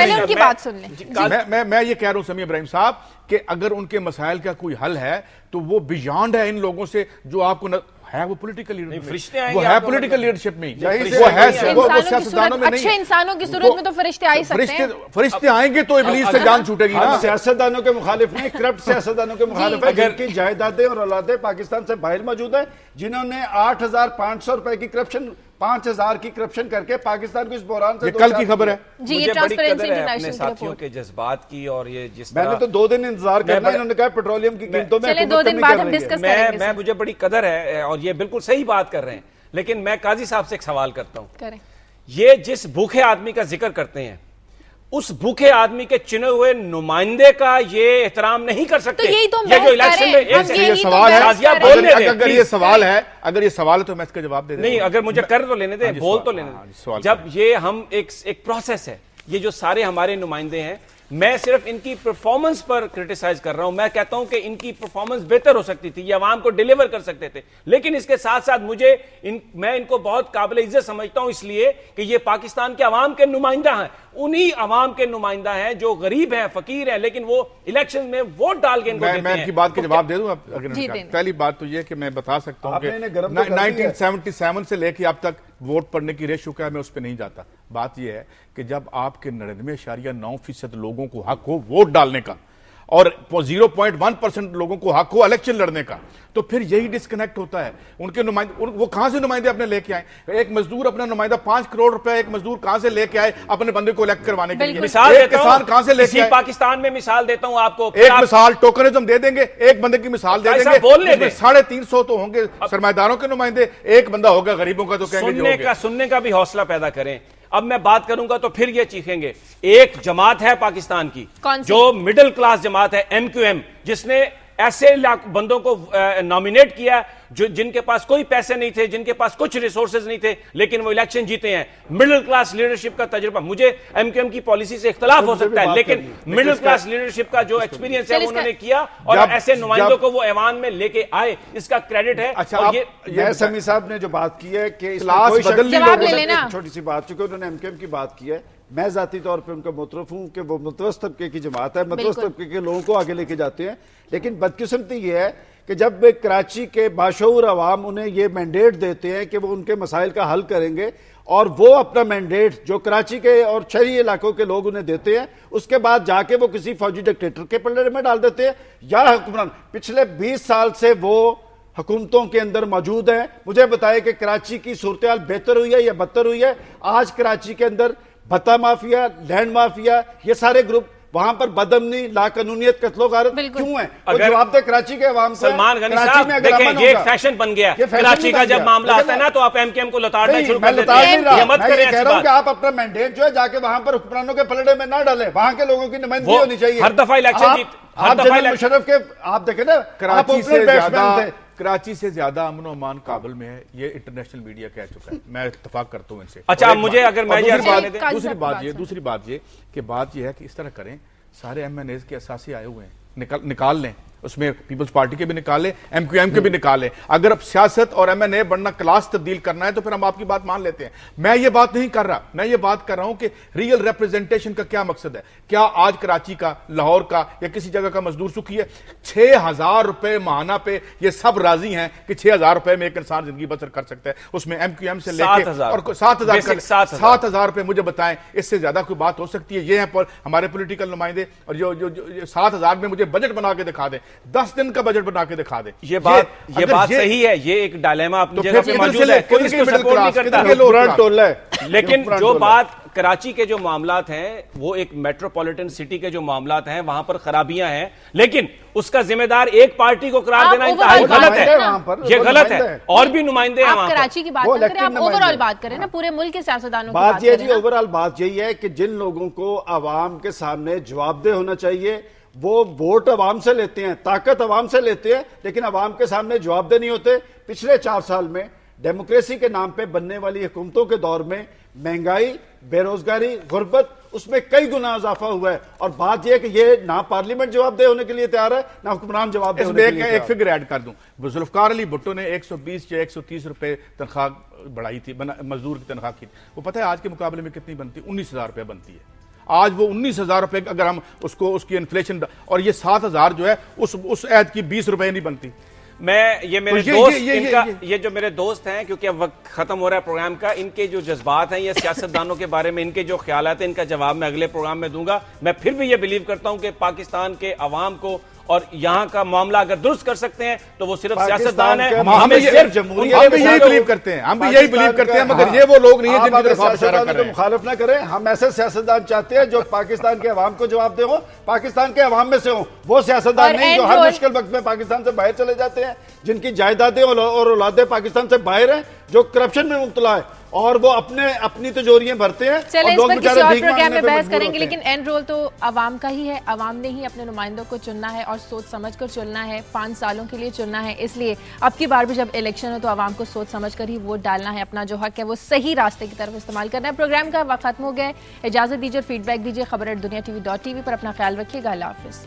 نہیں. میں یہ کہہ رہا ہوں سمیع ابراہیم صاحب کہ اگر ان کے مسائل کا کوئی حل ہے تو وہ بیانڈ ہے ان لوگوں سے جو آپ کو ہے وہ پولیٹیکل لیڈرشپ، وہ ہے پولیٹیکل لیڈرشپ میں، وہ ہے سیاستدانوں میں نہیں. اچھے انسانوں کی صورت میں تو فرشتے آ ہی سکتے ہیں، فرشتے آئیں گے تو ابلیس سے جان چھوٹے گی. سیاستدانوں کے مخالف نہیں، کرپٹ سیاستدانوں کے مخالف ہے جن کی جائیدادیں اور اولادیں پاکستان سے باہر موجود ہیں، جنہوں نے 8,500 روپے کی کرپشن 5,000 کی کرپشن کر کے پاکستان کو اس بحران سے کل کی خبر ہے. مجھے بڑی قدر ہے اپنے ساتھیوں کے جذبات کی، اور یہ جس طرح میں نے تو 2 دن انتظار کرنا، انہوں نے کہا پیٹرولیم کی قیمتوں میں چلے 2 دن بعد ہم ڈسکس کریں گے. میں مجھے بڑی قدر ہے اور یہ بالکل صحیح بات کر رہے ہیں، لیکن میں قاضی صاحب سے ایک سوال کرتا ہوں. یہ جس بھوکے آدمی کا ذکر کرتے ہیں اس بھوکے آدمی کے چنے ہوئے نمائندے کا یہ احترام نہیں کر سکتے. یہ جو الیکشن میں اگر یہ سوال ہے تو میں اس کا جواب دے دیں. نہیں، اگر مجھے کر تو لینے دیں، بول تو لینے دیں. جب یہ ہم ایک پروسیس ہے، یہ جو سارے ہمارے نمائندے ہیں، میں صرف ان کی پرفارمنس پر کرٹیسائز کر رہا ہوں. میں کہتا ہوں کہ ان کی پرفارمنس بہتر ہو سکتی تھی، یہ عوام کو ڈیلیور کر سکتے تھے، لیکن اس کے ساتھ ساتھ میں ان کو بہت قابل عزت سمجھتا ہوں، اس لیے کہ یہ پاکستان کے عوام کے نمائندہ ہیں. انہی عوام کے نمائندہ ہیں جو غریب ہیں، فقیر ہیں، لیکن وہ الیکشن میں ووٹ ڈال کے ان کو دیتے ہیں. میں کی بات کے جواب دے دوں. پہلی بات تو یہ کہ میں بتا سکتا ہوں کہ 1977 سے لے کے اب تک ووٹ پڑنے کی ریشو کیا ہے میں اس پہ نہیں جاتا. بات یہ ہے کہ جب آپ کے 99.9% لوگوں کو حق ہو ووٹ ڈالنے کا اور 0.1% لوگوں کو حق ہو الیکشن لڑنے کا، تو پھر یہی ڈسکنیکٹ ہوتا ہے. ان کے نمائندے وہ کہاں سے نمائندے اپنے لے کے آئے؟ ایک مزدور اپنا نمائندہ 5 کروڑ روپے ایک مزدور کہاں سے لے کے آئے اپنے بندے کو الیکٹ کروانے کے لیے؟ مثال دیتا ہوں، کہاں سے لے کے آئے؟ پاکستان میں مثال دیتا ہوں آپ کو. ایک مثال ٹوکنزم دے دیں گے، ایک بندے کی مثال دے دیں گے، 350 تو ہوں گے سرمایہ کے نمائندے، ایک بندہ ہوگا غریبوں کا. تو کہیں گے سننے کا بھی حوصلہ پیدا کریں. اب میں بات کروں گا تو پھر یہ چیخیں گے. ایک جماعت ہے پاکستان کی جو مڈل کلاس جماعت ہے MQM، جس نے ایسے بندوں کو نامینیٹ کیا جن کے پاس کوئی پیسے نہیں تھے، جن کے پاس کچھ ریسورسز نہیں تھے، لیکن وہ الیکشن جیتے ہیں. مڈل کلاس لیڈرشپ کا تجربہ، مجھے MQM کی پالیسی سے اختلاف ہو سکتا ہے، لیکن مڈل کلاس لیڈرشپ کا جو ایکسپیرینس ہے انہوں نے کیا اور ایسے نمائندوں کو وہ ایوان میں لے کے آئے، اس کا کریڈٹ ہے. یہ سمیع صاحب نے جو بات کی ہے کہ چھوٹی سی بات، چونکہ انہوں نے MQM کی بات کی ہے، میں ذاتی طور پہ ان کا مترف ہوں کہ وہ متوسط طبقے کی جماعت ہے، متوسط طبقے کے لوگوں کو آگے لے کے جاتے ہیں. لیکن بدقسمتی یہ ہے کہ جب کراچی کے باشعور عوام انہیں یہ مینڈیٹ دیتے ہیں کہ وہ ان کے مسائل کا حل کریں گے، اور وہ اپنا مینڈیٹ جو کراچی کے اور شہری علاقوں کے لوگ انہیں دیتے ہیں، اس کے بعد جا کے وہ کسی فوجی ڈکٹیٹر کے پلڑے میں ڈال دیتے ہیں یا حکمران. پچھلے 20 سال سے وہ حکومتوں کے اندر موجود ہیں. مجھے بتائے کہ کراچی کی صورتحال بہتر ہوئی ہے یا بدتر ہوئی ہے؟ آج کراچی کے اندر بھتہ مافیا، لینڈ مافیا، یہ سارے گروپ وہاں پر بدامنی، لا قانونیت، قتل و غارت کیوں ہیں؟ وہ جواب دے کراچی کے عوام کو. سلمان غنی صاحب دیکھیں، یہ ایک فیشن بن گیا کراچی کا. جب معاملہ آتا ہے نا تو آپ MQM کو لتاڑنا شروع کر دیتے ہیں. میں یہ کہہ رہا ہوں کہ آپ اپنا مینڈیٹ جو ہے جا کے وہاں پر حکمرانوں کے پلڑے میں نہ ڈالیں، وہاں کے لوگوں کی نمائندگی ہونی چاہیے. ہر دفعہ الیکشن جیت، آپ جنرل مشرف کے آپ دیکھیں نا، کراچی سے زیادہ امن و امان کابل میں ہے، یہ انٹرنیشنل میڈیا کہہ چکا ہے. میں اتفاق کرتا ہوں ان سے. اچھا مجھے اگر میں دوسری بات یہ کہ بات یہ ہے کہ اس طرح کریں، سارے MNAs کے اثاثے آئے ہوئے ہیں، نکال لیں اس میں پیپلز پارٹی کے بھی نکالیں, MQM کے بھی نکالیں. اگر اب سیاست اور MNA بننا کلاس تبدیل کرنا ہے تو پھر ہم آپ کی بات مان لیتے ہیں. میں یہ بات نہیں کر رہا, میں یہ بات کر رہا ہوں کہ ریئل ریپرزنٹیشن کا کیا مقصد ہے. کیا آج کراچی کا, لاہور کا یا کسی جگہ کا مزدور سکھی ہے؟ 6,000 روپے ماہانہ پہ یہ سب راضی ہیں کہ 6,000 روپے میں ایک انسان زندگی بسر کر سکتا ہے. اس میں MQM سے لے کے اور 7,000 روپے مجھے بتائیں اس سے زیادہ کوئی بات ہو سکتی ہے؟ یہ ہیں ہمارے پولیٹیکل نمائندے, اور جو 7,000 میں مجھے بجٹ بنا کے دکھا دیں, 10 دن کا بجٹ بنا کے دکھا دیں. یہ بات صحیح ہے, یہ ایک ڈائلیما اپنی جگہ پہ موجود ہے, کوئی اس کو سپورٹ نہیں کرتا. لیکن جو بات کراچی کے جو معاملات ہیں وہ ایک میٹروپولیٹن سٹی کے جو معاملات ہیں وہاں پر خرابیاں ہیں, لیکن اس کا ذمہ دار ایک پارٹی کو قرار دینا انتہائی غلط ہے. یہ غلط ہے. اور بھی نمائندے ہیں وہاں پر. کراچی کی بات نہ کریں, آپ اوورآل بات کریں نا, پورے ملک کے سیاستدانوں کی بات یہ جی اوورآل بات یہی ہے کہ جن لوگوں کو عوام کے سامنے جواب دہ ہونا چاہیے وہ ووٹ عوام سے لیتے ہیں, طاقت عوام سے لیتے ہیں, لیکن عوام کے سامنے جواب دہ نہیں ہوتے. پچھلے 4 سال میں ڈیموکریسی کے نام پہ بننے والی حکومتوں کے دور میں مہنگائی, بے روزگاری, غربت, اس میں کئی گنا اضافہ ہوا ہے. اور بات یہ ہے کہ یہ نہ پارلیمنٹ جواب دہ ہونے کے لیے تیار ہے, نہ حکمران جواب دہ ہونے کے لیے تیار ہے. ایک فگر ایڈ کر دوں, ذوالفقار علی بھٹو نے 120 یا 130 روپے تنخواہ بڑھائی تھی, مزدور کی تنخواہ کی. وہ پتہ ہے آج کے مقابلے میں کتنی بنتی؟ 19,000 روپے بنتی ہے. آج وہ 19,000 روپے اگر ہم اس کی انفلیشن, اور یہ 7,000 جو ہے اس عہد کی 20 روپے نہیں بنتی. یہ میرے دوست, یہ جو میرے دوست ہیں, کیونکہ اب وقت ختم ہو رہا ہے پروگرام کا, ان کے جو جذبات ہیں, یہ سیاستدانوں کے بارے میں ان کے جو خیالات ہیں, ان کا جواب میں اگلے پروگرام میں دوں گا. میں پھر بھی یہ بلیو کرتا ہوں کہ پاکستان کے عوام کو اور یہاں کا معاملہ اگر درست کر سکتے ہیں تو وہ صرف سیاستدان ہیں. ہم بھی یہی بلیو کرتے ہیں, مگر یہ وہ لوگ نہیں ہیں جن کی طرف آپ اشارہ کر رہے ہیں. مخالف نہ کریں, ہم ایسے سیاستدان چاہتے ہیں جو پاکستان کے عوام کو جواب دے ہوں, پاکستان کے عوام میں سے ہوں. وہ سیاستدان نہیں جو ہر مشکل وقت میں پاکستان سے باہر چلے جاتے ہیں, جن کی جائیدادیں اور اولادیں پاکستان سے باہر ہیں, جو کرپشن میں مبتلا ہے اور وہ اپنی تجوریاں بھرتے ہیں. چلیں اس پر کسی اور پروگرام میں بحث کریں گے, لیکن اینڈ رول تو عوام کا ہی ہے. عوام نے ہی اپنے نمائندوں کو چننا ہے اور سوچ سمجھ کر چننا ہے, 5 سالوں کے لیے چننا ہے. اس لیے اب کی بار بھی جب الیکشن ہے تو عوام کو سوچ سمجھ کر ہی ووٹ ڈالنا ہے. اپنا جو حق ہے وہ صحیح راستے کی طرف استعمال کرنا ہے. پروگرام کا وقت ختم ہو گیا ہے, اجازت دیجیے اور فیڈ بیک دیجیے. خبر@duniatv.tv پر اپنا خیال رکھیے گا. اللہ حافظ.